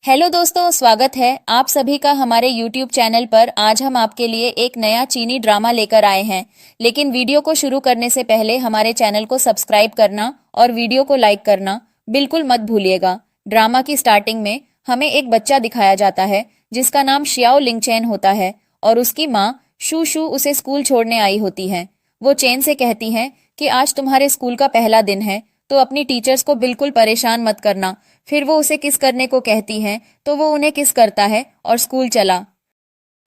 Hello दोस्तों, स्वागत है आप सभी का हमारे YouTube चैनल पर। आज हम आपके लिए एक नया चीनी ड्रामा लेकर आए हैं। लेकिन वीडियो को शुरू करने से पहले हमारे चैनल को सब्सक्राइब करना और वीडियो को लाइक करना बिल्कुल मत भूलिएगा। ड्रामा की स्टार्टिंग में हमें एक बच्चा दिखाया जाता है जिसका नाम शियाओ लिंगचैन होता है और उसकी माँ शू शू उसे स्कूल छोड़ने आई होती है। वो चैन से कहती हैं कि आज तुम्हारे स्कूल का पहला दिन है तो अपनी टीचर्स को बिल्कुल परेशान मत करना। फिर वो उसे किस करने को कहती हैं तो वो उन्हें किस करता है और स्कूल चला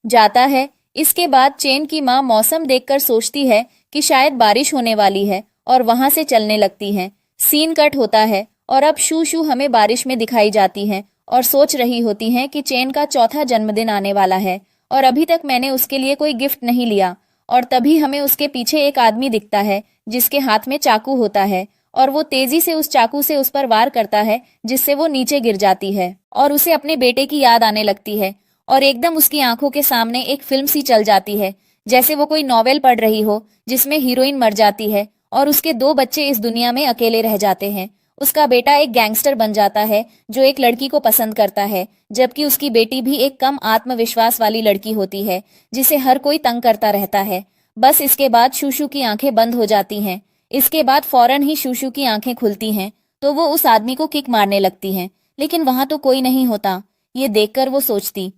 जाता है। इसके बाद चेन की माँ मौसम देखकर सोचती है कि शायद बारिश होने वाली है और वहां से चलने लगती है। सीन कट होता है और अब शू शू हमें बारिश में दिखाई जाती है और सोच रही होती हैं कि चेन का चौथा जन्मदिन आने वाला है और अभी तक मैंने उसके लिए कोई गिफ्ट नहीं लिया। और तभी हमें उसके पीछे एक आदमी दिखता है जिसके हाथ में चाकू होता है और वो तेजी से उस चाकू से उस पर वार करता है जिससे वो नीचे गिर जाती है और उसे अपने बेटे की याद आने लगती है। और एकदम उसकी आंखों के सामने एक फिल्म सी चल जाती है, जैसे वो कोई नॉवेल पढ़ रही हो जिसमें हीरोइन मर जाती है और उसके दो बच्चे इस दुनिया में अकेले रह जाते हैं। उसका बेटा एक गैंगस्टर बन जाता है जो एक लड़की को पसंद करता है, जबकि उसकी बेटी भी एक कम आत्मविश्वास वाली लड़की होती है जिसे हर कोई तंग करता रहता है। बस इसके बाद शूशू की आंखें बंद हो जाती हैं। इसके बाद फौरन ही शूशू की आंखें खुलती हैं तो वो उस आदमी को किक मारने लगती हैं, लेकिन वहां तो कोई नहीं होता। ये देखकर वो सोचती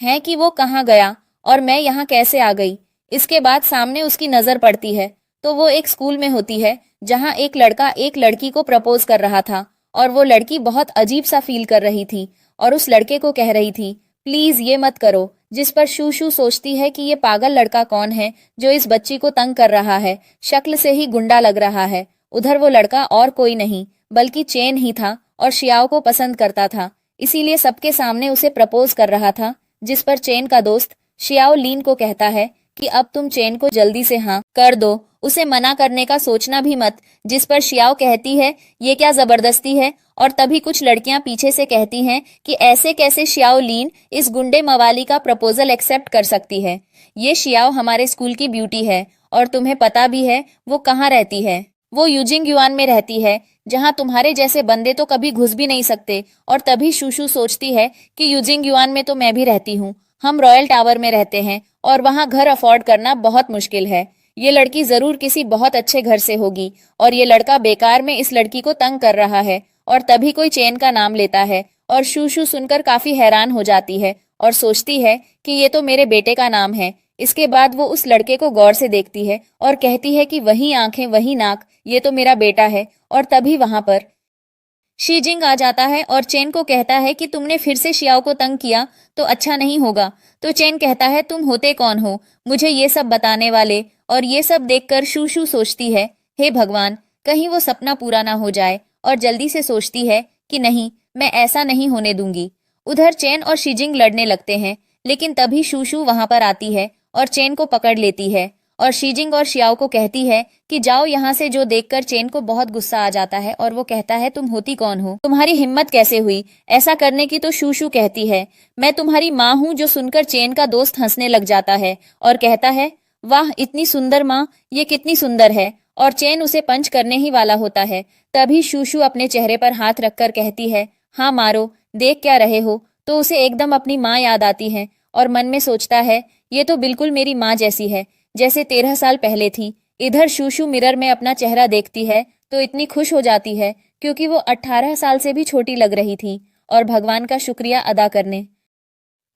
है कि वो कहाँ गया और मैं यहाँ कैसे आ गई। इसके बाद सामने उसकी नजर पड़ती है तो वो एक स्कूल में होती है जहाँ एक लड़का एक लड़की को प्रपोज कर रहा था और वो लड़की बहुत अजीब सा फील कर रही थी और उस लड़के को कह रही थी प्लीज ये मत करो। जिस पर शू शू सोचती है कि ये पागल लड़का कौन है जो इस बच्ची को तंग कर रहा है, शक्ल से ही गुंडा लग रहा है। उधर वो लड़का और कोई नहीं बल्कि चेन ही था और शियाओ को पसंद करता था, इसीलिए सबके सामने उसे प्रपोज कर रहा था। जिस पर चेन का दोस्त शियाओ लीन को कहता है कि अब तुम चेन को जल्दी से हाँ कर दो, उसे मना करने का सोचना भी मत। जिस पर शियाओ कहती है ये क्या जबरदस्ती है। और तभी कुछ लड़कियां पीछे से कहती हैं कि ऐसे कैसे शियाओ लीन इस गुंडे मवाली का प्रपोजल एक्सेप्ट कर सकती है। ये शियाओ हमारे स्कूल की ब्यूटी है और तुम्हें पता भी है वो कहाँ रहती है। वो यूजिंग युआन में रहती है जहाँ तुम्हारे जैसे बंदे तो कभी घुस भी नहीं सकते। और तभी शूशू सोचती है कि यूजिंग युआन में तो मैं भी रहती हूँ, हम रॉयल टावर में रहते हैं और वहाँ घर अफोर्ड करना बहुत मुश्किल है। ये लड़की जरूर किसी बहुत अच्छे घर से होगी और ये लड़का बेकार में इस लड़की को तंग कर रहा है। और तभी कोई चेन का नाम लेता है और शूशू सुनकर काफी हैरान हो जाती है और सोचती है कि ये तो मेरे बेटे का नाम है। इसके बाद वो उस लड़के को गौर से देखती है और कहती है कि वही आंखें वही नाक, ये तो मेरा बेटा है। और तभी वहां पर शीजिंग आ जाता है और चेन को कहता है कि तुमने फिर से शियाओ को तंग किया तो अच्छा नहीं होगा। तो चेन कहता है तुम होते कौन हो मुझे ये सब बताने वाले। और ये सब देखकर शूशू सोचती है हे भगवान, कहीं वो सपना पूरा ना हो जाए, और जल्दी से सोचती है कि नहीं, मैं ऐसा नहीं होने दूंगी। उधर चेन और शीजिंग लड़ने लगते हैं, लेकिन तभी शूशू वहां पर आती है और चेन को पकड़ लेती है और शीजिंग और शियाओ को कहती है कि जाओ यहाँ से। जो देखकर चेन को बहुत गुस्सा आ जाता है और वो कहता है तुम होती कौन हो, तुम्हारी हिम्मत कैसे हुई ऐसा करने की। तो शूशू कहती है मैं तुम्हारी माँ हूँ। जो सुनकर चेन का दोस्त हंसने लग जाता है और कहता है वाह इतनी सुंदर माँ, ये कितनी सुंदर है। और चेन उसे पंच करने ही वाला होता है। तभी शूशू अपने चेहरे पर हाथ रखकर कहती है हाँ मारो, देख क्या रहे हो। तो उसे एकदम अपनी माँ याद आती है और मन में सोचता है ये तो बिल्कुल मेरी माँ जैसी है, जैसे 13 साल पहले थी। इधर शूशू मिरर में अपना चेहरा देखती है तो इतनी खुश हो जाती है क्योंकि वो 18 साल से भी छोटी लग रही थी और भगवान का शुक्रिया अदा करने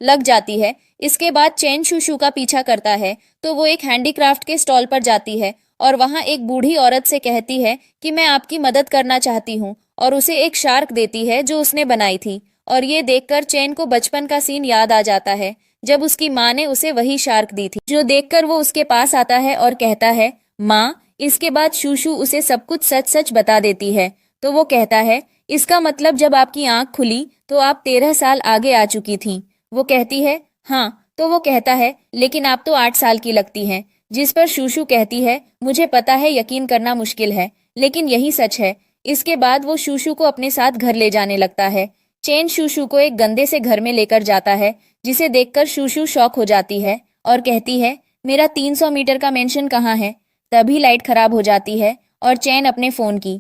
लग जाती है। इसके बाद चेन शूशू का पीछा करता है तो वो एक हैंडीक्राफ्ट के स्टॉल पर जाती है और वहां एक बूढ़ी औरत से कहती है कि मैं आपकी मदद करना चाहती हूँ, और उसे एक शार्क देती है जो उसने बनाई थी। और ये देखकर चेन को बचपन का सीन याद आ जाता है जब उसकी माँ ने उसे वही शार्क दी थी। जो देखकर वो उसके पास आता है और कहता है माँ। इसके बाद शूशू उसे सब कुछ सच सच बता देती है। तो वो कहता है इसका मतलब जब आपकी आंख खुली तो आप 13 साल आगे आ चुकी थी। वो कहती है हाँ। तो वो कहता है लेकिन आप तो 8 साल की लगती हैं। जिस पर शूशू कहती है मुझे पता है यकीन करना मुश्किल है, लेकिन यही सच है। इसके बाद वो शूशू को अपने साथ घर ले जाने लगता है। चेन शूशू को एक गंदे से घर में लेकर जाता है जिसे देखकर शूशू शॉक हो जाती है और कहती है मेरा 300 मीटर का मेंशन कहाँ है। तभी लाइट खराब हो जाती है और चैन अपने फोन की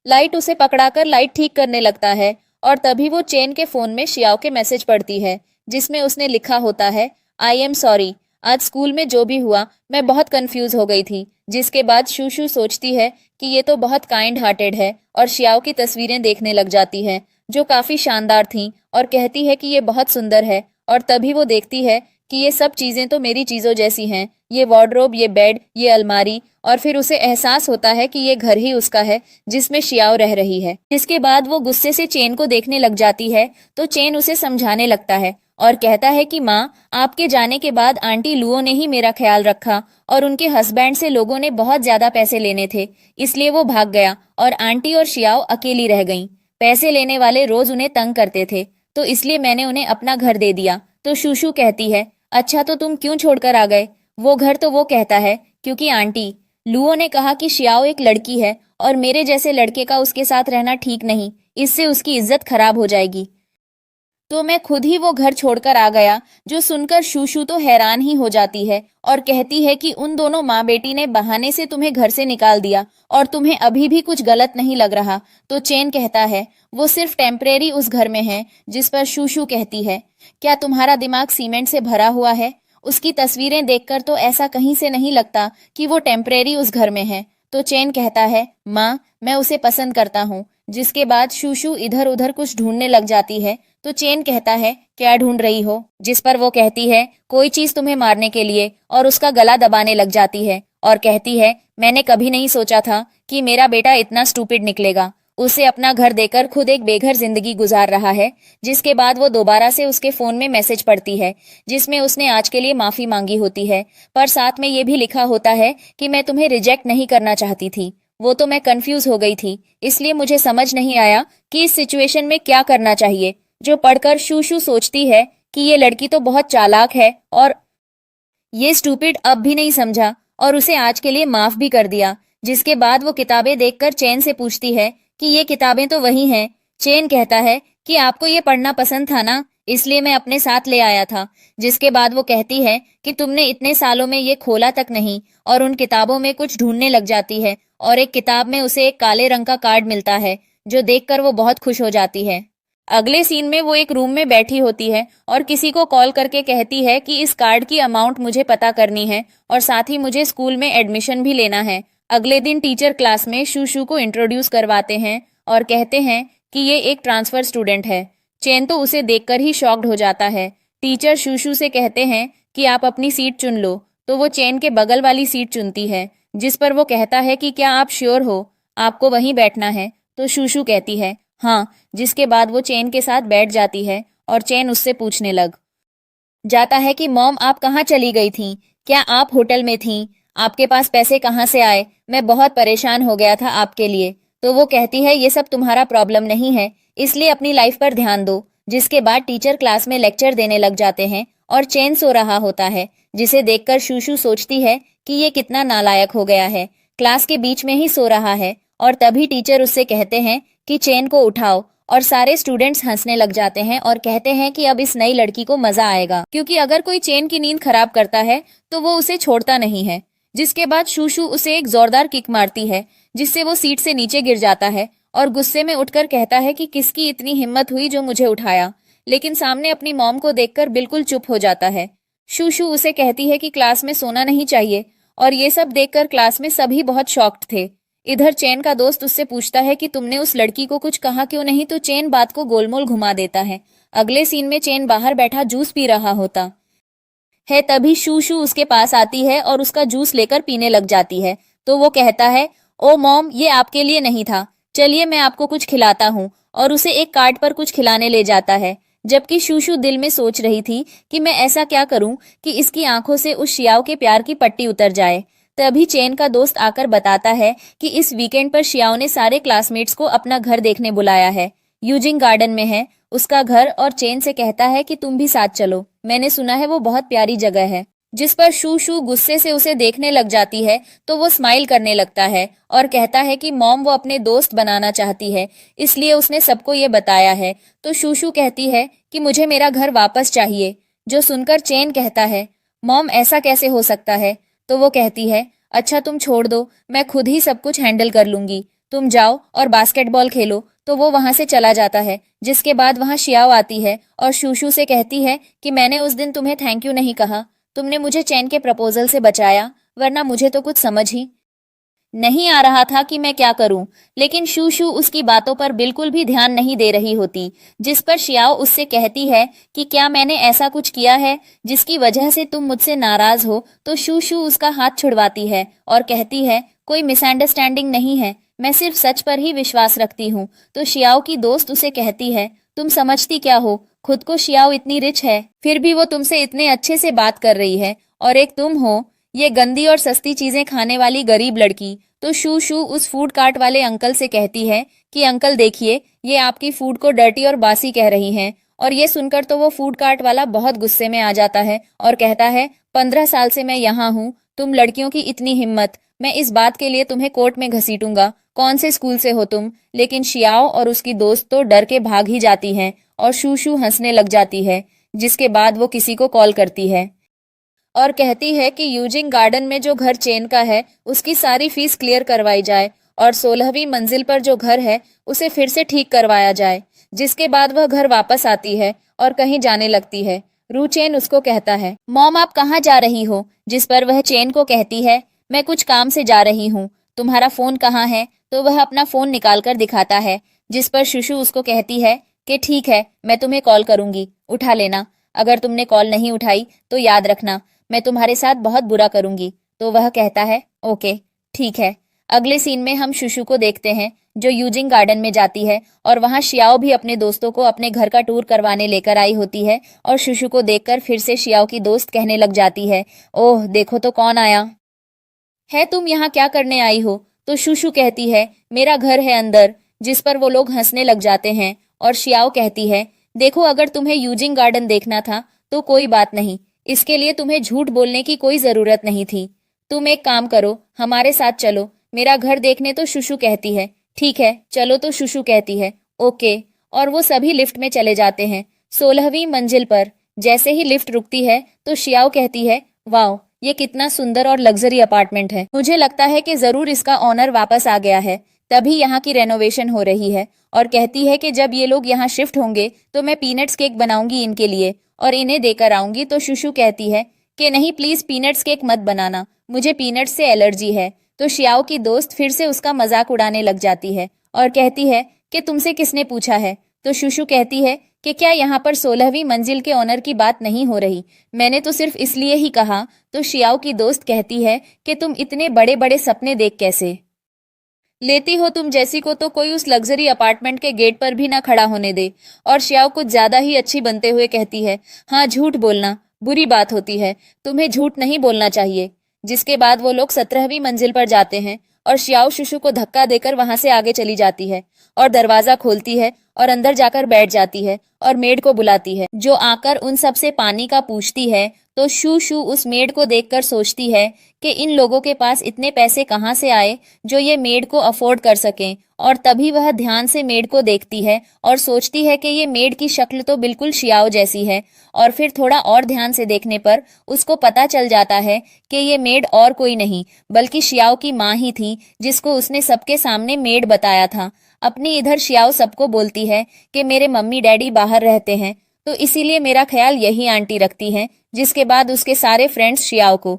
लाइट उसे पकड़ाकर लाइट ठीक करने लगता है और तभी वो चेन के फोन में शियाओ के मैसेज पढ़ती है, जिसमें उसने लिखा होता है, आई एम सॉरी, आज स्कूल में जो भी हुआ मैं बहुत कंफ्यूज हो गई थी। जिसके बाद शूशू सोचती है कि ये तो बहुत काइंड हार्टेड है और शियाओ की तस्वीरें देखने लग जाती है जो काफी शानदार थीं और कहती है कि ये बहुत सुंदर है। और तभी वो देखती है कि ये सब चीजें तो मेरी चीजों जैसी हैं, ये वार्डरोब, ये बेड, ये अलमारी। और फिर उसे एहसास होता है कि ये घर ही उसका है जिसमें शियाओ रह रही है। जिसके बाद वो गुस्से से चेन को देखने लग जाती है तो चेन उसे समझाने लगता है और कहता है कि माँ, आपके जाने के बाद आंटी लुओ ने ही मेरा ख्याल रखा और उनके हस्बैंड से लोगों ने बहुत ज्यादा पैसे लेने थे, इसलिए वो भाग गया और आंटी और शियाओ अकेली रह गईं। पैसे लेने वाले रोज उन्हें तंग करते थे, तो इसलिए मैंने उन्हें अपना घर दे दिया। तो शूशू कहती है, अच्छा तो तुम क्यों छोड़कर आ गए वो घर? तो वो कहता है, क्योंकि आंटी, लुओ ने कहा कि शियाओ एक लड़की है और मेरे जैसे लड़के का उसके साथ रहना ठीक नहीं, इससे उसकी इज्जत खराब हो जाएगी, तो मैं खुद ही वो घर छोड़कर आ गया। जो सुनकर शूशू तो हैरान ही हो जाती है और कहती है कि उन दोनों माँ बेटी ने बहाने से तुम्हें घर से निकाल दिया और तुम्हें अभी भी कुछ गलत नहीं लग रहा। तो चेन कहता है, वो सिर्फ टेम्परेरी उस घर में है। जिस पर शूशू कहती है, क्या तुम्हारा दिमाग सीमेंट से भरा हुआ है? उसकी तस्वीरें देखकर तो ऐसा कहीं से नहीं लगता कि वो टेम्परेरी उस घर में है। तो चेन कहता है, माँ, मैं उसे पसंद करता हूँ। जिसके बाद शूशू इधर उधर कुछ ढूंढने लग जाती है। तो चेन कहता है, क्या ढूंढ रही हो? जिस पर वो कहती है, कोई चीज तुम्हें मारने के लिए, और उसका गला दबाने लग जाती है और कहती है, मैंने कभी नहीं सोचा था कि मेरा बेटा इतना स्टूपिड निकलेगा। उसे अपना घर देकर खुद एक बेघर जिंदगी गुजार रहा है। जिसके बाद वो दोबारा से उसके फोन में मैसेज पढ़ती है, जिसमें उसने आज के लिए माफी मांगी होती है, पर साथ में ये भी लिखा होता है कि मैं तुम्हें रिजेक्ट नहीं करना चाहती थी, वो तो मैं कंफ्यूज हो गई थी, इसलिए मुझे समझ नहीं आया कि इस सिचुएशन में क्या करना चाहिए। जो पढ़कर शूशू सोचती है कि ये लड़की तो बहुत चालाक है और ये स्टूपिड अब भी नहीं समझा और उसे आज के लिए माफ भी कर दिया। जिसके बाद वो किताबें देखकर चेन से पूछती है कि ये किताबें तो वही हैं। चेन कहता है कि आपको ये पढ़ना पसंद था ना, इसलिए मैं अपने साथ ले आया था। जिसके बाद वो कहती है कि तुमने इतने सालों में ये खोला तक नहीं, और उन किताबों में कुछ ढूंढने लग जाती है और एक किताब में उसे एक काले रंग का कार्ड मिलता है, जो देखकर वो बहुत खुश हो जाती है। अगले सीन में वो एक रूम में बैठी होती है और किसी को कॉल करके कहती है कि इस कार्ड की अमाउंट मुझे पता करनी है और साथ ही मुझे स्कूल में एडमिशन भी लेना है। अगले दिन टीचर क्लास में शूशू को इंट्रोड्यूस करवाते हैं और कहते हैं कि ये एक ट्रांसफर स्टूडेंट है। चेन तो उसे देखकर ही शॉक्ड हो जाता है। टीचर शूशू से कहते हैं कि आप अपनी सीट चुन लो, तो वो चेन के बगल वाली सीट चुनती है। जिस पर वो कहता है कि क्या आप श्योर हो, आपको वहीं बैठना है? तो शूशू कहती है, हाँ। जिसके बाद वो चेन के साथ बैठ जाती है और चेन उससे पूछने लग जाता है कि मॉम, आप कहाँ चली गई थी? क्या आप होटल में थी? आपके पास पैसे कहाँ से आए? मैं बहुत परेशान हो गया था आपके लिए। तो वो कहती है, ये सब तुम्हारा प्रॉब्लम नहीं है, इसलिए अपनी लाइफ पर ध्यान दो। जिसके बाद टीचर क्लास में लेक्चर देने लग जाते हैं और चेन सो रहा होता है, जिसे देखकर शूशू सोचती है कि ये कितना नालायक हो गया है, क्लास के बीच में ही सो रहा है। और तभी टीचर उससे कहते हैं कि चेन को उठाओ, और सारे स्टूडेंट्स हंसने लग जाते हैं और कहते हैं कि अब इस नई लड़की को मजा आएगा, क्योंकि अगर कोई चेन की नींद खराब करता है तो वो उसे छोड़ता नहीं है। जिसके बाद शूशू उसे एक जोरदार किक मारती है, जिससे वो सीट से नीचे गिर जाता है और गुस्से में उठकर कहता है कि किसकी इतनी हिम्मत हुई जो मुझे उठाया, लेकिन सामने अपनी मॉम को देखकर बिल्कुल चुप हो जाता है। शूशू उसे कहती है कि क्लास में सोना नहीं चाहिए, और ये सब देखकर क्लास में सभी बहुत शॉक्ड थे। इधर चेन का दोस्त उससे पूछता है कि तुमने उस लड़की को कुछ कहा क्यों नहीं, तो चेन बात को गोलमोल घुमा देता है। अगले सीन में चेन बाहर बैठा जूस पी रहा होता है, तभी शूशू उसके पास आती है और उसका जूस लेकर पीने लग जाती है। तो वो कहता है, ओ मॉम, ये आपके लिए नहीं था, चलिए मैं आपको कुछ खिलाता हूँ, और उसे एक कार्ड पर कुछ खिलाने ले जाता है। जबकि शूशू दिल में सोच रही थी कि मैं ऐसा क्या करूं कि इसकी आंखों से उस शियाओ के प्यार की पट्टी उतर जाए। तभी चेन का दोस्त आकर बताता है कि इस वीकेंड पर शियाओ ने सारे क्लासमेट्स को अपना घर देखने बुलाया है। यूजिंग गार्डन में है उसका घर, और चेन से कहता है कि तुम भी साथ चलो, मैंने सुना है वो बहुत प्यारी जगह है। जिस पर शूशू गुस्से से उसे देखने लग जाती है, तो वो स्माइल करने लगता है और कहता है कि मॉम वो अपने दोस्त बनाना चाहती है, इसलिए उसने सबको ये बताया है। तो शूशू कहती है कि मुझे मेरा घर वापस चाहिए। जो सुनकर चेन कहता है, मॉम ऐसा कैसे हो सकता है? तो वो कहती है, अच्छा तुम छोड़ दो, मैं खुद ही सब कुछ हैंडल कर लूंगी। तुम जाओ और बास्केटबॉल खेलो। तो वो वहां से चला जाता है। जिसके बाद वहां शियाओ आती है और शूशू से कहती है कि मैंने उस दिन तुम्हें थैंक यू नहीं कहा, तुमने मुझे चैन के प्रपोजल से बचाया, वरना मुझे तो कुछ समझ ही नहीं आ रहा था कि मैं क्या करूं। लेकिन शूशू उसकी बातों पर बिल्कुल भी ध्यान नहीं दे रही होती। जिस पर शियाओ उससे कहती है कि क्या मैंने ऐसा कुछ किया है जिसकी वजह से तुम मुझसे नाराज हो। तो शूशू उसका हाथ छुड़वाती है और कहती है कोई मिसअंडरस्टैंडिंग नहीं है, मैं सिर्फ सच पर ही विश्वास रखती हूँ। तो शियाओ की दोस्त उसे कहती है तुम समझती क्या हो, खुद को शियाओ इतनी रिच है, फिर भी वो तुमसे इतने अच्छे से बात कर रही है, और एक तुम हो ये गंदी और सस्ती चीजें खाने वाली गरीब लड़की। तो शू शू उस फूड कार्ट वाले अंकल से कहती है कि अंकल देखिए, ये आपकी फूड को डर्टी और बासी कह रही हैं। और ये सुनकर तो वो फूड कार्ट वाला बहुत गुस्से में आ जाता है और कहता है 15 साल से मैं यहाँ हूँ, तुम लड़कियों की इतनी हिम्मत, मैं इस बात के लिए तुम्हें कोर्ट में घसीटूंगा, कौन से स्कूल से हो तुम। लेकिन शियाओ और उसकी दोस्त तो डर के भाग ही जाती हैं और शू शू हंसने लग जाती है। जिसके बाद वो किसी को कॉल करती है और कहती है कि यूजिंग गार्डन में जो घर चेन का है उसकी सारी फीस क्लियर करवाई जाए और 16वीं मंजिल पर जो घर है उसे फिर से ठीक करवाया जाए। जिसके बाद वह घर वापस आती है और कहीं जाने लगती है। रू चेन उसको कहता है मॉम आप कहाँ जा रही हो। जिस पर वह चेन को कहती है मैं कुछ काम से जा रही हूँ, तुम्हारा फोन कहाँ है। तो वह अपना फोन निकाल कर दिखाता है। जिस पर शुशु उसको कहती है कि ठीक है मैं तुम्हें कॉल करूंगी, उठा लेना, अगर तुमने कॉल नहीं उठाई तो याद रखना मैं तुम्हारे साथ बहुत बुरा करूंगी। तो वह कहता है ओके ठीक है। अगले सीन में हम शुशु को देखते हैं जो यूजिंग गार्डन में जाती है और वहां शियाओ भी अपने दोस्तों को अपने घर का टूर करवाने लेकर आई होती है। और शुशु को देखकर फिर से शियाओ की दोस्त कहने लग जाती है ओह देखो तो कौन आया है, तुम यहाँ क्या करने आई हो। तो शुशु कहती है मेरा घर है अंदर। जिस पर वो लोग हंसने लग जाते हैं और शियाओ कहती है देखो अगर तुम्हें यूजिंग गार्डन देखना था तो कोई बात नहीं, इसके लिए तुम्हें झूठ बोलने की कोई जरूरत नहीं थी। तुम एक काम करो हमारे साथ चलो मेरा घर देखने। तो शुशु कहती है ठीक है चलो। तो शुशु कहती है ओके और वो सभी लिफ्ट में चले जाते हैं 16वीं मंजिल पर। जैसे ही लिफ्ट रुकती है तो शियाओ कहती है वाओ ये कितना सुंदर और लग्जरी अपार्टमेंट है, मुझे लगता है कि जरूर इसका ऑनर वापस आ गया है, तभी यहाँ की रेनोवेशन हो रही है। और कहती है कि जब ये लोग यहाँ शिफ्ट होंगे तो मैं पीनट्स केक बनाऊंगी इनके लिए और इन्हें देकर आऊंगी। तो शुशु कहती है कि नहीं प्लीज पीनट्स केक मत बनाना, मुझे पीनट्स से एलर्जी है। तो शियाओ की दोस्त फिर से उसका मजाक उड़ाने लग जाती है और कहती है कि तुमसे किसने पूछा है। तो शुशु कहती है कि क्या यहाँ पर 16वीं मंजिल के ऑनर की बात नहीं हो रही, मैंने तो सिर्फ इसलिए ही कहा। तो शियाओ की दोस्त कहती है कि तुम इतने बड़े बड़े सपने देख कैसे लेती हो, तुम जैसी को तो कोई उस लग्जरी अपार्टमेंट के गेट पर भी ना खड़ा होने दे। और शियाओ कुछ ज्यादा ही अच्छी बनते हुए कहती है हाँ झूठ बोलना बुरी बात होती है, तुम्हें झूठ नहीं बोलना चाहिए। जिसके बाद वो लोग 17वीं मंजिल पर जाते हैं और शियाओ शुशु को धक्का देकर वहां से आगे चली जाती है और दरवाजा खोलती है और अंदर जाकर बैठ जाती है और मेड को बुलाती है जो आकर उन सब से पानी का पूछती है। तो शू शू उस मेड को देखकर सोचती है कि इन लोगों के पास इतने पैसे कहाँ से आए जो ये मेड को अफोर्ड कर सकें। और तभी वह ध्यान से मेड को देखती है और सोचती है कि ये मेड की शक्ल तो बिल्कुल शियाओ जैसी है। और फिर थोड़ा और ध्यान से देखने पर उसको पता चल जाता है कि ये मेड और कोई नहीं बल्कि शियाओ की माँ ही थी जिसको उसने सबके सामने मेड बताया था। अपनी इधर शियाओ सबको बोलती है कि मेरे मम्मी डैडी बाहर रहते हैं तो इसीलिए मेरा ख्याल यही आंटी रखती हैं। जिसके बाद उसके सारे फ्रेंड्स शियाओ को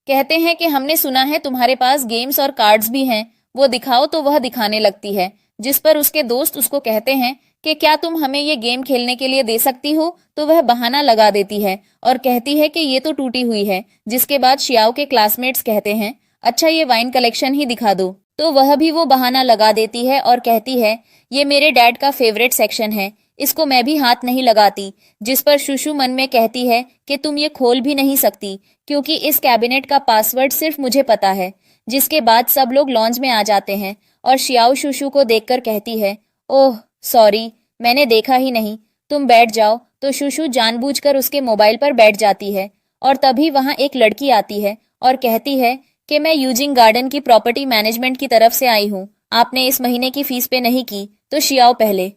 कहते हैं कि हमने सुना है तुम्हारे पास गेम्स और कार्ड्स भी हैं, वो दिखाओ। तो वह दिखाने लगती है। जिस पर उसके दोस्त उसको कहते हैं कि क्या तुम हमें ये गेम खेलने के लिए दे सकती हो। तो वह बहाना लगा देती है और कहती है कि ये तो टूटी हुई है। जिसके बाद शियाओ के क्लासमेट्स कहते हैं अच्छा ये वाइन कलेक्शन ही दिखा दो। तो वह भी वो बहाना लगा देती है और कहती है ये मेरे डैड का फेवरेट सेक्शन है, इसको मैं भी हाथ नहीं लगाती। जिस पर शुशु मन में कहती है कि तुम ये खोल भी नहीं सकती क्योंकि इस कैबिनेट का पासवर्ड सिर्फ मुझे पता है। जिसके बाद सब लोग लॉन्ज में आ जाते हैं और शियाओ शुशु को देखकर कहती है ओह सॉरी मैंने देखा ही नहीं, तुम बैठ जाओ। तो शुशु जानबूझकर उसके मोबाइल पर बैठ जाती है और तभी वहां एक लड़की आती है और कहती है कि मैं यूजिंग गार्डन की प्रॉपर्टी मैनेजमेंट की तरफ से आई हूँ, आपने इस महीने की फीस पे नहीं की। तो शियाओ पहले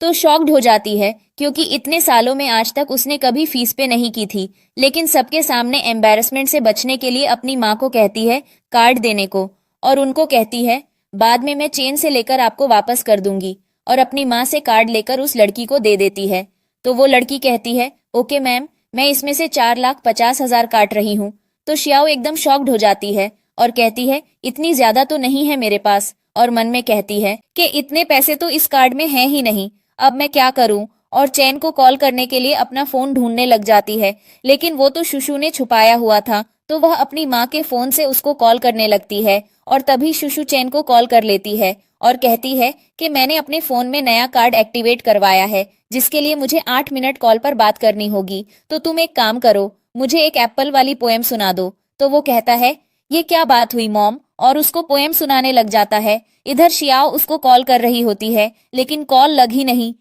तो शॉक्ड हो जाती है क्योंकि इतने सालों में आज तक उसने कभी फीस पे नहीं की थी, लेकिन सबके सामने एम्बैरेसमेंट से बचने के लिए अपनी माँ को कहती है कार्ड देने को और उनको कहती है बाद में मैं चेन से लेकर आपको वापस कर दूंगी। और अपनी माँ से कार्ड लेकर उस लड़की को दे देती है। तो वो लड़की कहती है, ओके मैम, मैं इसमें से 4,50,000 काट रही हूँ। तो शियाओ एकदम शॉक्ड हो जाती है और कहती है, इतनी ज्यादा तो नहीं है मेरे पास। और मन में कहती है कि इतने पैसे तो इस कार्ड में हैं ही नहीं, अब मैं क्या करूं। और चैन को कॉल करने के लिए अपना फोन ढूंढने लग जाती है, लेकिन वो तो शुशु ने छुपाया हुआ था। तो वह अपनी माँ के फोन से उसको कॉल करने लगती है और तभी शुशु चैन को कॉल कर लेती है और कहती है कि मैंने अपने फोन में नया कार्ड एक्टिवेट करवाया है, जिसके लिए मुझे 8 मिनट कॉल पर बात करनी होगी। तो तुम एक काम करो, मुझे एक एप्पल वाली पोएम सुना दो। तो वो कहता है, ये क्या बात हुई मॉम, और उसको पोएम सुनाने लग जाता है। इधर शियाओ उसको कॉल कर रही होती है, लेकिन कॉल लग ही नहीं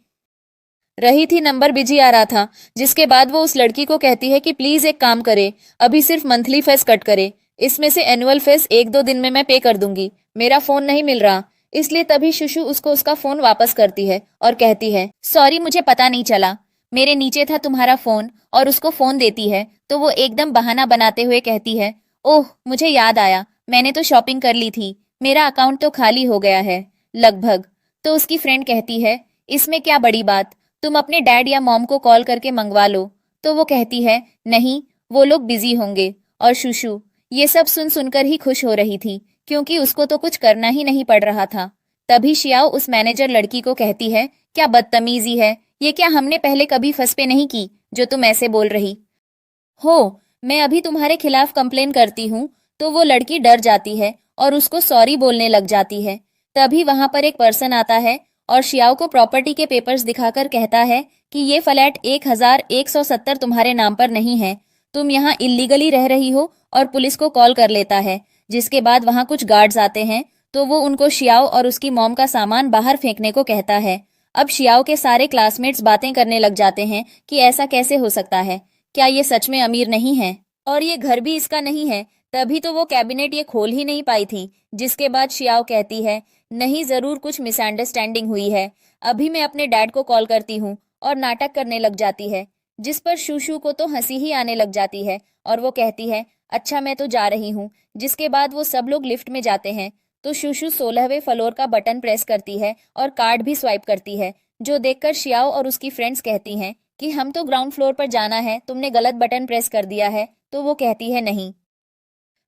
रही थी, नंबर बिजी आ रहा था। जिसके बाद वो उस लड़की को कहती है कि प्लीज एक काम करे, अभी सिर्फ मंथली फीस कट करे, इसमें से एनुअल फीस 1-2 दिन में मैं पे कर दूंगी, मेरा फोन नहीं मिल रहा। इसलिए तभी शुशु उसको उसका फोन वापस करती है और कहती है, सॉरी मुझे पता नहीं चला, मेरे नीचे था तुम्हारा फोन। और उसको फोन देती है तो वो एकदम बहाना बनाते हुए कहती है, ओह मुझे याद आया, मैंने तो शॉपिंग कर ली थी, मेरा अकाउंट तो खाली हो गया है लगभग। तो उसकी फ्रेंड कहती है, इसमें क्या बड़ी बात, तुम अपने डैड या मॉम को कॉल करके मंगवा लो। तो वो कहती है, नहीं वो लोग बिजी होंगे। और शुशु ये सब सुन सुनकर ही खुश हो रही थी, क्योंकि उसको तो कुछ करना ही नहीं पड़ रहा था। तभी शियाओ उस मैनेजर लड़की को कहती है, क्या बदतमीजी है, ये क्या हमने पहले कभी फंस पे नहीं की जो तुम ऐसे बोल रही हो, मैं अभी तुम्हारे खिलाफ कंप्लेन करती हूँ। तो वो लड़की डर जाती है और उसको सॉरी बोलने लग जाती है। तभी वहां पर एक पर्सन आता है और शियाओ को प्रॉपर्टी के पेपर्स दिखाकर कहता है कि ये फ्लैट 1170 तुम्हारे नाम पर नहीं है, तुम यहाँ इलीगली रह रही हो। और पुलिस को कॉल कर लेता है। जिसके बाद वहां कुछ गार्ड्स आते हैं तो वो उनको शियाओ और उसकी मॉम का सामान बाहर फेंकने को कहता है। अब शियाओ के सारे क्लासमेट्स बातें करने लग जाते हैं कि ऐसा कैसे हो सकता है, क्या ये सच में अमीर नहीं है और ये घर भी इसका नहीं है, तभी तो वो कैबिनेट ये खोल ही नहीं पाई थी। जिसके बाद शियाओ कहती है, नहीं जरूर कुछ मिसअंडरस्टैंडिंग हुई है, अभी मैं अपने डैड को कॉल करती हूँ। और नाटक करने लग जाती है, जिस पर शुशु को तो हंसी ही आने लग जाती है और वो कहती है, अच्छा मैं तो जा रही हूँ। जिसके बाद वो सब लोग लिफ्ट में जाते हैं तो शुशु 16वें फ्लोर का बटन प्रेस करती है और कार्ड भी स्वाइप करती है, जो देखकर शियाओ और उसकी फ्रेंड्स कहती हैं कि हम तो ग्राउंड फ्लोर पर जाना है, तुमने गलत बटन प्रेस कर दिया है। तो वो कहती है, नहीं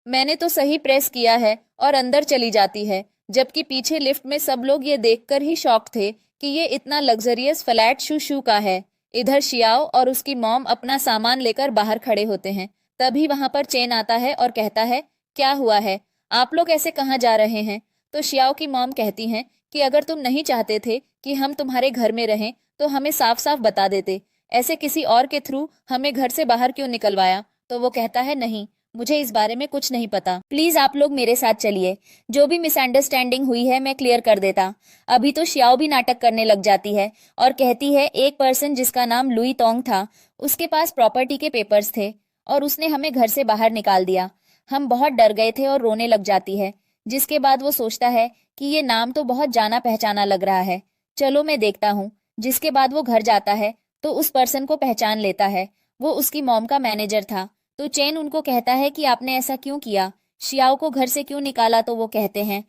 मैंने तो सही प्रेस किया है, और अंदर चली जाती है। जबकि पीछे लिफ्ट में सब लोग ये देखकर ही शॉक थे कि ये इतना लग्जरियस फ्लैट शुशु का है। इधर शियाओ और उसकी मॉम अपना सामान लेकर बाहर खड़े होते हैं। तभी वहां पर चेन आता है और कहता है, क्या हुआ है, आप लोग ऐसे कहाँ जा रहे हैं। तो शियाओ की मॉम कहती हैं कि अगर तुम नहीं चाहते थे कि हम तुम्हारे घर में रहें तो हमें साफ साफ बता देते, ऐसे किसी और के थ्रू हमें घर से बाहर क्यों निकलवाया। तो वो कहता है, नहीं मुझे इस बारे में कुछ नहीं पता, प्लीज आप लोग मेरे साथ चलिए, जो भी मिसअंडरस्टैंडिंग हुई है मैं क्लियर कर देता। अभी तो शियाओ भी नाटक करने लग जाती है और कहती है, एक पर्सन जिसका नाम लुई तोंग था, उसके पास प्रॉपर्टी के पेपर्स थे और उसने हमें घर से बाहर निकाल दिया, हम बहुत डर गए थे। और रोने लग जाती है। जिसके बाद वो सोचता है कि ये नाम तो बहुत जाना पहचाना लग रहा है, चलो मैं देखता हूँ। जिसके बाद वो घर जाता है तो उस पर्सन को पहचान लेता है, वो उसकी मॉम का मैनेजर था। तो चेन उनको कहता है कि आपने ऐसा क्यों किया, शियाओ को घर से क्यों निकाला। तो वो कहते हैं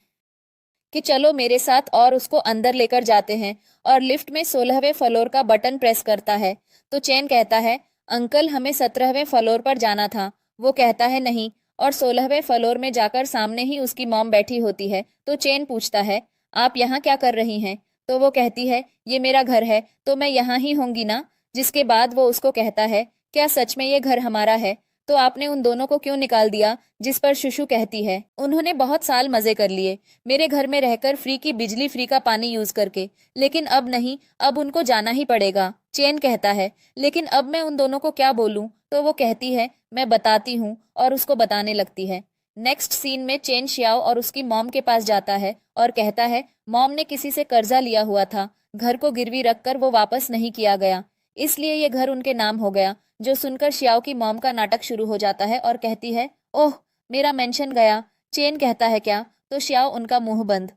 कि चलो मेरे साथ, और उसको अंदर लेकर जाते हैं और लिफ्ट में 16वें फ्लोर का बटन प्रेस करता है। तो चेन कहता है, अंकल हमें 17वें फ्लोर पर जाना था। वो कहता है, नहीं, और 16वें फ्लोर में जाकर सामने ही उसकी मॉम बैठी होती है। तो चेन पूछता है, आप यहाँ क्या कर रही हैं। तो वो कहती है, ये मेरा घर है तो मैं यहाँ ही होंगी ना। जिसके बाद वो उसको कहता है, क्या सच में ये घर हमारा है, तो आपने उन दोनों को क्यों निकाल दिया। जिस पर शुशु कहती है, उन्होंने बहुत साल मजे कर लिए मेरे घर में रहकर, फ्री की बिजली फ्री का पानी यूज करके, लेकिन अब नहीं, अब उनको जाना ही पड़ेगा। चेन कहता है, लेकिन अब मैं उन दोनों को क्या बोलूं। तो वो कहती है, मैं बताती हूँ, और उसको बताने लगती है। नेक्स्ट सीन में चेन शियाओ और उसकी मॉम के पास जाता है और कहता है, मॉम ने किसी से कर्जा लिया हुआ था, घर को गिरवी रखकर वो वापस नहीं किया गया, इसलिए ये घर उनके नाम हो गया। जो सुनकर शियाओ की मॉम का नाटक शुरू हो जाता है और कहती है, ओह मेरा मेंशन गया। चेन कहता है, क्या। तो शियाओ उनका मुंह बंद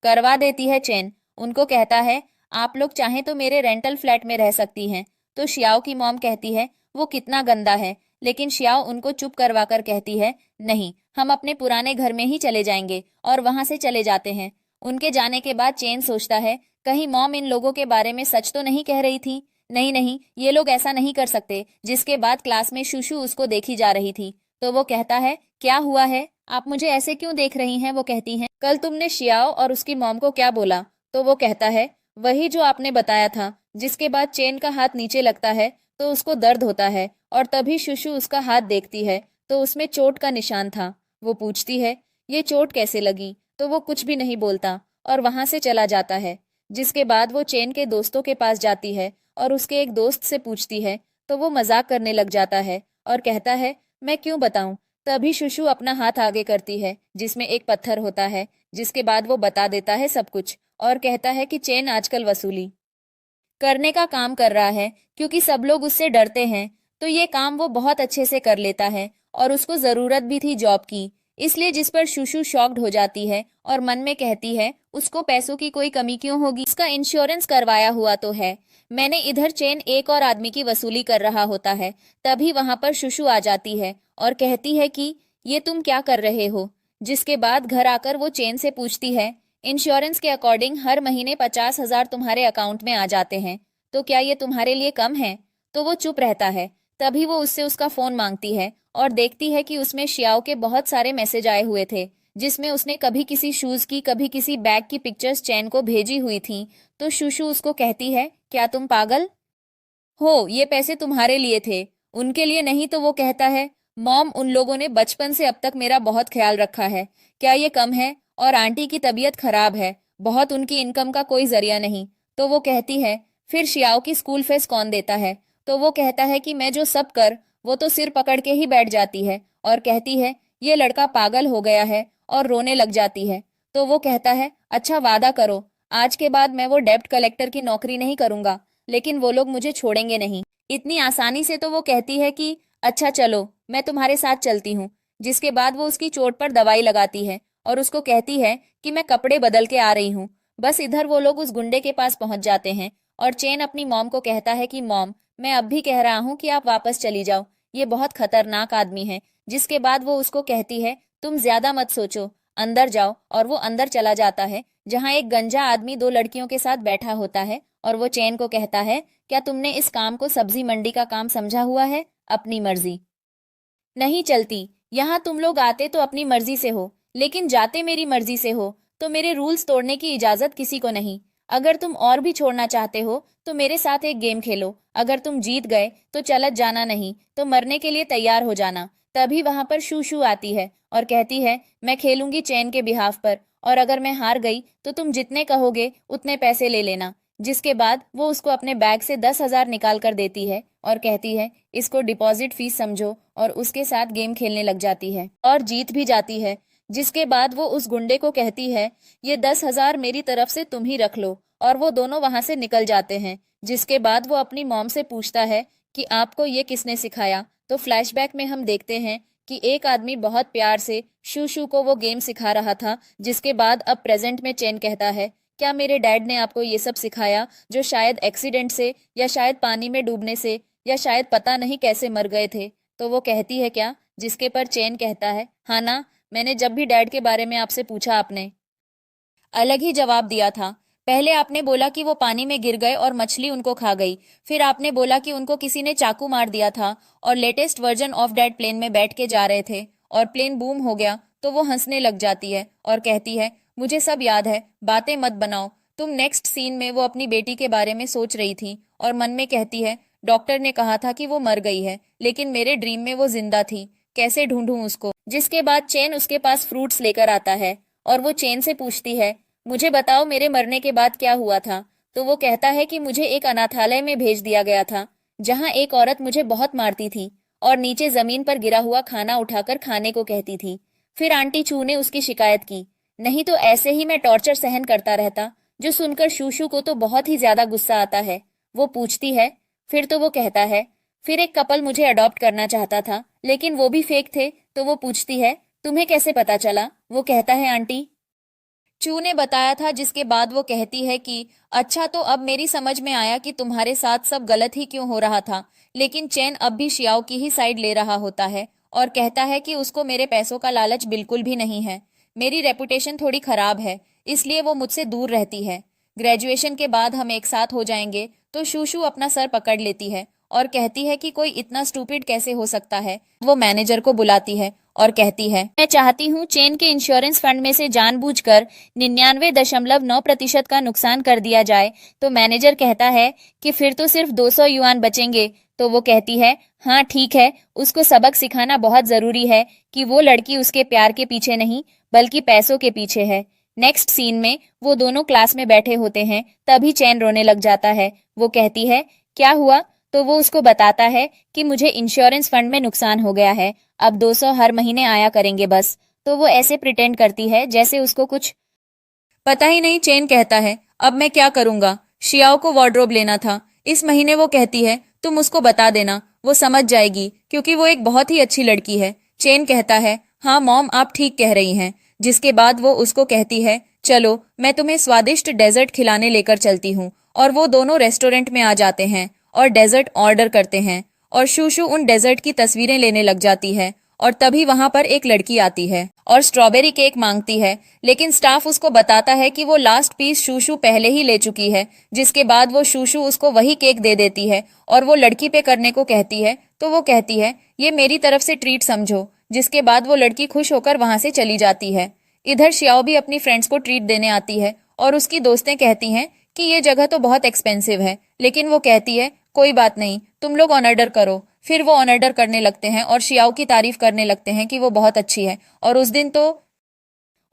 करवा देती है। चेन उनको कहता है, आप लोग चाहें तो मेरे रेंटल फ्लैट में रह सकती हैं। तो शियाओ की मॉम कहती है, वो कितना गंदा है। लेकिन शियाओ उनको चुप करवा कर कहती है, नहीं, हम अपने पुराने घर में ही चले जाएंगे और वहां से चले जाते हैं। उनके जाने के बाद चेन सोचता है कहीं मॉम इन लोगों के बारे में सच तो नहीं कह रही थी। नहीं नहीं, ये लोग ऐसा नहीं कर सकते। जिसके बाद क्लास में शुशु उसको देखी जा रही थी तो वो कहता है क्या हुआ है, आप मुझे ऐसे क्यों देख रही हैं। वो कहती हैं कल तुमने शियाओ और उसकी मॉम को क्या बोला। तो वो कहता है वही जो आपने बताया था। जिसके बाद चेन का हाथ नीचे लगता है तो उसको दर्द होता है और तभी शुशु उसका हाथ देखती है तो उसमें चोट का निशान था। वो पूछती है ये चोट कैसे लगी, तो वो कुछ भी नहीं बोलता और वहां से चला जाता है। जिसके बाद वो चेन के दोस्तों के पास जाती है और उसके एक दोस्त से पूछती है तो वो मजाक करने लग जाता है और कहता है मैं क्यों बताऊं। तभी शुशु अपना हाथ आगे करती है जिसमें एक पत्थर होता है। जिसके बाद वो बता देता है सब कुछ और कहता है कि चेन आजकल वसूली करने का काम कर रहा है क्योंकि सब लोग उससे डरते हैं, तो ये काम वो बहुत अच्छे से कर लेता है और उसको जरूरत भी थी जॉब की। इसलिए जिस पर शुशु शॉक्ड हो जाती है और मन में कहती है उसको पैसों की कोई कमी क्यों होगी, इसका इंश्योरेंस करवाया हुआ तो है। मैंने इधर चेन एक और आदमी की वसूली कर रहा होता है। तभी वहां पर शुशु आ जाती है और कहती है कि ये तुम क्या कर रहे हो। जिसके बाद घर आकर वो चेन से पूछती है इंश्योरेंस के अकॉर्डिंग हर महीने 50,000 तुम्हारे अकाउंट में आ जाते हैं, तो क्या ये तुम्हारे लिए कम है। तो वो चुप रहता है। तभी वो उससे उसका फोन मांगती है और देखती है कि उसमें शियाओ के बहुत सारे मैसेज आए हुए थे जिसमें उसने कभी किसी शूज की कभी किसी बैग की पिक्चर्स चैन को भेजी हुई थी। तो शुशु उसको कहती है क्या तुम पागल हो, ये पैसे तुम्हारे लिए थे, उनके लिए नहीं। तो वो कहता है मॉम उन लोगों ने बचपन से अब तक मेरा बहुत ख्याल रखा है, क्या ये कम है। और आंटी की तबीयत खराब है बहुत, उनकी इनकम का कोई जरिया नहीं। तो वो कहती है फिर शियाओ की स्कूल फीस कौन देता है। तो वो कहता है कि मैं जो सब कर, वो तो सिर पकड़ के ही बैठ जाती है और कहती है ये लड़का पागल हो गया है और रोने लग जाती है। तो वो कहता है अच्छा वादा करो, आज के बाद मैं वो डेब्ट कलेक्टर की नौकरी नहीं करूंगा, लेकिन वो लोग मुझे छोड़ेंगे नहीं इतनी आसानी से। तो वो कहती है कि अच्छा चलो मैं तुम्हारे साथ चलती हूँ। जिसके बाद वो उसकी चोट पर दवाई लगाती है और उसको कहती है कि मैं कपड़े बदल के आ रही हूँ। बस इधर वो लोग उस गुंडे के पास पहुंच जाते हैं और चेन अपनी मॉम को कहता है कि मॉम मैं अब भी कह रहा हूँ कि आप वापस चली जाओ, ये बहुत खतरनाक आदमी है। जिसके बाद वो उसको कहती है तुम ज्यादा मत सोचो, अंदर जाओ। और वो अंदर चला जाता है जहाँ एक गंजा आदमी दो लड़कियों के साथ बैठा होता है और वो चेन को कहता है क्या तुमने इस काम को सब्जी मंडी का काम समझा हुआ है, अपनी मर्जी नहीं चलती। यहाँ तुम लोग आते तो अपनी मर्जी से हो, लेकिन जाते मेरी मर्जी से हो, तो मेरे रूल्स तोड़ने की इजाजत किसी को नहीं। अगर तुम और भी छोड़ना चाहते हो तो मेरे साथ एक गेम खेलो, अगर तुम जीत गए तो चलत जाना, नहीं तो मरने के लिए तैयार हो जाना। तभी वहां पर शू आती है और कहती है मैं खेलूंगी चैन के बिहाफ पर, और अगर मैं हार गई तो तुम जितने कहोगे उतने पैसे ले लेना। जिसके बाद वो उसको अपने बैग से 10,000 निकाल कर देती है और कहती है इसको डिपॉजिट फीस समझो, और उसके साथ गेम खेलने लग जाती है और जीत भी जाती है। जिसके बाद वो उस गुंडे को कहती है ये 10,000 मेरी तरफ से तुम ही रख लो, और वो दोनों वहां से निकल जाते हैं। जिसके बाद वो अपनी मॉम से पूछता है कि आपको ये किसने सिखाया। तो फ्लैशबैक में हम देखते हैं कि एक आदमी बहुत प्यार से शू को वो गेम सिखा रहा था। जिसके बाद अब प्रेजेंट में चेन कहता है क्या मेरे डैड ने आपको ये सब सिखाया, जो शायद एक्सीडेंट से या शायद पानी में डूबने से या शायद पता नहीं कैसे मर गए थे। तो वो कहती है क्या। जिसके पर चेन कहता है हाँ ना, मैंने जब भी डैड के बारे में आपसे पूछा आपने अलग ही जवाब दिया था। पहले आपने बोला कि वो पानी में गिर गए और मछली उनको खा गई, फिर आपने बोला कि उनको किसी ने चाकू मार दिया था, और latest version of that plane में बैठ के जा रहे थे और प्लेन बूम हो गया। तो वो हंसने लग जाती है और कहती है मुझे सब याद है, बातें मत बनाओ तुम। नेक्स्ट सीन में वो अपनी बेटी के बारे में सोच रही थी और मन में कहती है डॉक्टर ने कहा था कि वो मर गई है, लेकिन मेरे ड्रीम में वो जिंदा थी, कैसे ढूंढूं उसको। जिसके बाद चेन उसके पास फ्रूट्स लेकर आता है और वो चेन से पूछती है मुझे बताओ मेरे मरने के बाद क्या हुआ था। तो वो कहता है कि मुझे एक अनाथालय में भेज दिया गया था जहाँ एक औरत मुझे बहुत मारती थी और नीचे जमीन पर गिरा हुआ खाना उठाकर खाने को कहती थी। फिर आंटी चू ने उसकी शिकायत की, नहीं तो ऐसे ही मैं टॉर्चर सहन करता रहता। जो सुनकर शूशू को तो बहुत ही ज्यादा गुस्सा आता है। वो पूछती है फिर। तो वो कहता है फिर एक कपल मुझे अडॉप्ट करना चाहता था, लेकिन वो भी फेक थे। तो वो पूछती है तुम्हें कैसे पता चला। वो कहता है आंटी चू ने बताया था। जिसके बाद वो कहती है कि अच्छा, तो अब मेरी समझ में आया कि तुम्हारे साथ सब गलत ही क्यों हो रहा था। लेकिन चैन अब भी शियाओ की ही साइड ले रहा होता है और कहता है कि उसको मेरे पैसों का लालच बिल्कुल भी नहीं है। मेरी रेपुटेशन थोड़ी खराब है, इसलिए वो मुझसे दूर रहती है। ग्रेजुएशन के बाद हम एक साथ हो जाएंगे। तो शूशू अपना सर पकड़ लेती है और कहती है कि कोई इतना स्टूपिड कैसे हो सकता है। वो मैनेजर को बुलाती है और कहती है, मैं चाहती हूँ चेन के इंश्योरेंस फंड में से जानबूझकर 99.9% का नुकसान कर दिया जाए। तो मैनेजर कहता है कि फिर तो सिर्फ 200 युआन बचेंगे। तो वो कहती है, हाँ ठीक है, उसको सबक सिखाना बहुत जरूरी है कि वो लड़की उसके प्यार के पीछे नहीं बल्कि पैसों के पीछे है। नेक्स्ट सीन में वो दोनों क्लास में बैठे होते हैं, तभी चैन रोने लग जाता है। वो कहती है, क्या हुआ? तो वो उसको बताता है कि मुझे इंश्योरेंस फंड में नुकसान हो गया है, अब 200 हर महीने आया करेंगे बस। तो वो ऐसे प्रिटेंड करती है जैसे उसको कुछ पता ही नहीं। चेन कहता है, अब मैं क्या करूंगा? शियाओ को वार्डरोब लेना था इस महीने। वो कहती है, तुम उसको बता देना, वो समझ जाएगी क्योंकि वो एक बहुत ही अच्छी लड़की है। चेन कहता है, हाँ मॉम, आप ठीक कह रही हैं। जिसके बाद वो उसको कहती है, चलो मैं तुम्हें स्वादिष्ट डेजर्ट खिलाने लेकर चलती हूँ। और वो दोनों रेस्टोरेंट में आ जाते हैं और डेजर्ट ऑर्डर करते हैं और शूशू उन डेजर्ट की तस्वीरें लेने लग जाती है। और तभी वहां पर एक लड़की आती है और स्ट्रॉबेरी केक मांगती है, लेकिन स्टाफ उसको बताता है कि वो लास्ट पीस शूशू पहले ही ले चुकी है। जिसके बाद वो शूशू उसको वही केक दे देती है और वो लड़की पे करने को कहती है। तो वो कहती है, ये मेरी तरफ से ट्रीट समझो। जिसके बाद वो लड़की खुश होकर वहां से चली जाती है। इधर शियाओ भी अपनी फ्रेंड्स को ट्रीट देने आती है और उसकी दोस्तें कहती हैं कि ये जगह तो बहुत एक्सपेंसिव है, लेकिन वो कहती है, कोई बात नहीं, तुम लोग ऑन ऑर्डर करो। फिर वो ऑन ऑर्डर करने लगते हैं और शियाओ की तारीफ करने लगते हैं कि वो बहुत अच्छी है। और उस दिन तो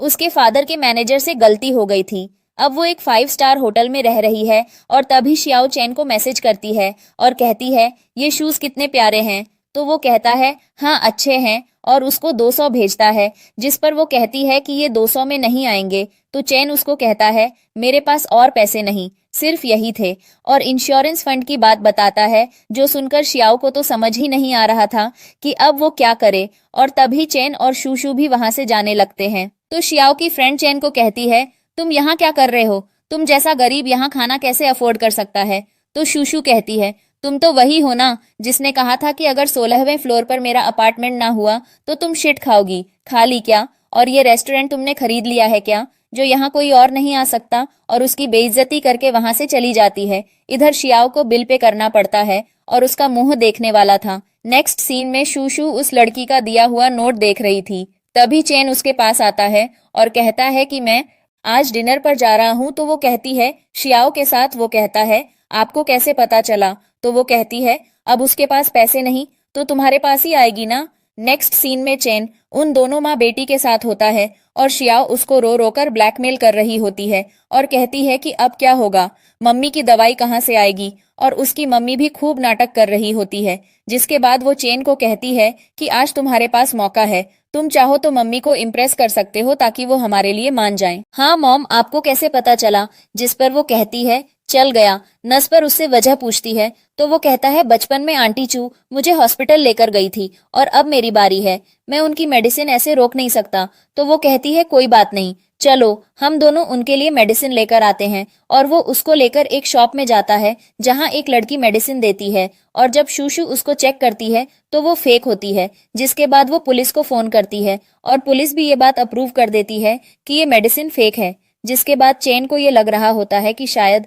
उसके फादर के मैनेजर से गलती हो गई थी। अब वो एक 5 स्टार होटल में रह रही है और तभी शियाओ चैन को मैसेज करती है और कहती है, ये शूज कितने प्यारे हैं। तो वो कहता है, हाँ अच्छे हैं, और उसको 200 भेजता है। जिस पर वो कहती है कि ये 200 में नहीं आएंगे। तो चैन उसको कहता है, मेरे पास और पैसे नहीं, सिर्फ यही थे, और इंश्योरेंस फंड की बात बताता है। जो सुनकर शियाओ को तो समझ ही नहीं आ रहा था कि अब वो क्या करे। और तभी चैन और शूशू भी वहां से जाने लगते हैं। तो शियाओ की फ्रेंड चैन को कहती है, तुम यहाँ क्या कर रहे हो? तुम जैसा गरीब यहाँ खाना कैसे अफोर्ड कर सकता है? तो शूशू कहती है, तुम तो वही हो ना जिसने कहा था कि अगर 16वें फ्लोर पर मेरा अपार्टमेंट ना हुआ तो तुम शिट खाओगी। खा ली क्या? और ये रेस्टोरेंट तुमने खरीद लिया है क्या, जो यहाँ कोई और नहीं आ सकता? और उसकी बेइज्जती करके वहां से चली जाती है। इधर शियाओ को बिल पे करना पड़ता है और उसका मुंह देखने वाला था। नेक्स्ट सीन में शूशू उस लड़की का दिया हुआ नोट देख रही थी। तभी चैन उसके पास आता है और कहता है कि मैं आज डिनर पर जा रहा हूँ। तो वो कहती है, शियाओ के साथ। वो कहता है, आपको कैसे पता चला? तो वो कहती है, अब उसके पास पैसे नहीं तो तुम्हारे पास ही आएगी ना। नेक्स्ट सीन में चैन उन दोनों माँ बेटी के साथ होता है और शियाओ उसको रो रो कर ब्लैकमेल कर रही होती है और कहती है कि अब क्या होगा, मम्मी की दवाई कहाँ से आएगी। और उसकी मम्मी भी खूब नाटक कर रही होती है। जिसके बाद वो चैन को कहती है कि आज तुम्हारे पास मौका है, तुम चाहो तो मम्मी को इम्प्रेस कर सकते हो ताकि वो हमारे लिए मान जाएं। हाँ मॉम, आपको कैसे पता चला? जिस पर वो कहती है, चल गया। नर्स पर उससे वजह पूछती है तो वो कहता है, बचपन में आंटी चू मुझे हॉस्पिटल लेकर गई थी और अब मेरी बारी है, मैं उनकी मेडिसिन ऐसे रोक नहीं सकता। तो वो कहती है, कोई बात नहीं, चलो हम दोनों उनके लिए मेडिसिन लेकर आते हैं। और वो उसको लेकर एक शॉप में जाता है जहां एक लड़की मेडिसिन देती है और जब शूशू उसको चेक करती है तो वो फेक होती है। जिसके बाद वो पुलिस को फोन करती है और पुलिस भी ये बात अप्रूव कर देती है कि ये मेडिसिन फेक है। जिसके बाद चैन को ये लग रहा होता है कि शायद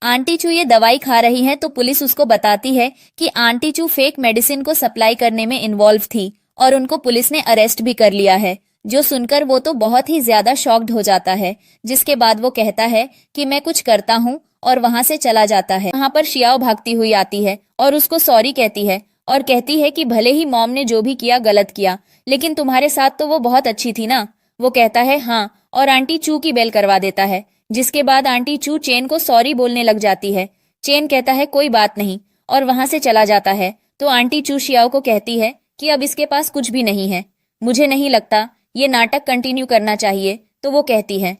आंटी चू ये दवाई खा रही है। तो पुलिस उसको बताती है कि आंटी चू फेक मेडिसिन को सप्लाई करने में इन्वॉल्व थी और उनको पुलिस ने अरेस्ट भी कर लिया है। जो सुनकर वो तो बहुत ही ज्यादा शॉक्ड हो जाता है। जिसके बाद वो कहता है कि मैं कुछ करता हूँ और वहां से चला जाता है। वहां पर शियाओ भागती हुई आती है और उसको सॉरी कहती है और कहती है कि भले ही मॉम ने जो भी किया गलत किया, लेकिन तुम्हारे साथ तो वो बहुत अच्छी थी ना। वो कहता है, हाँ, और आंटी चू की बेल करवा देता है। जिसके बाद आंटी चू चेन को सॉरी बोलने लग जाती है। चेन कहता है, कोई बात नहीं, और वहां से चला जाता है। तो आंटी चू शियाओ को कहती है कि अब इसके पास कुछ भी नहीं है, मुझे नहीं लगता ये नाटक कंटिन्यू करना चाहिए। तो वो कहती है,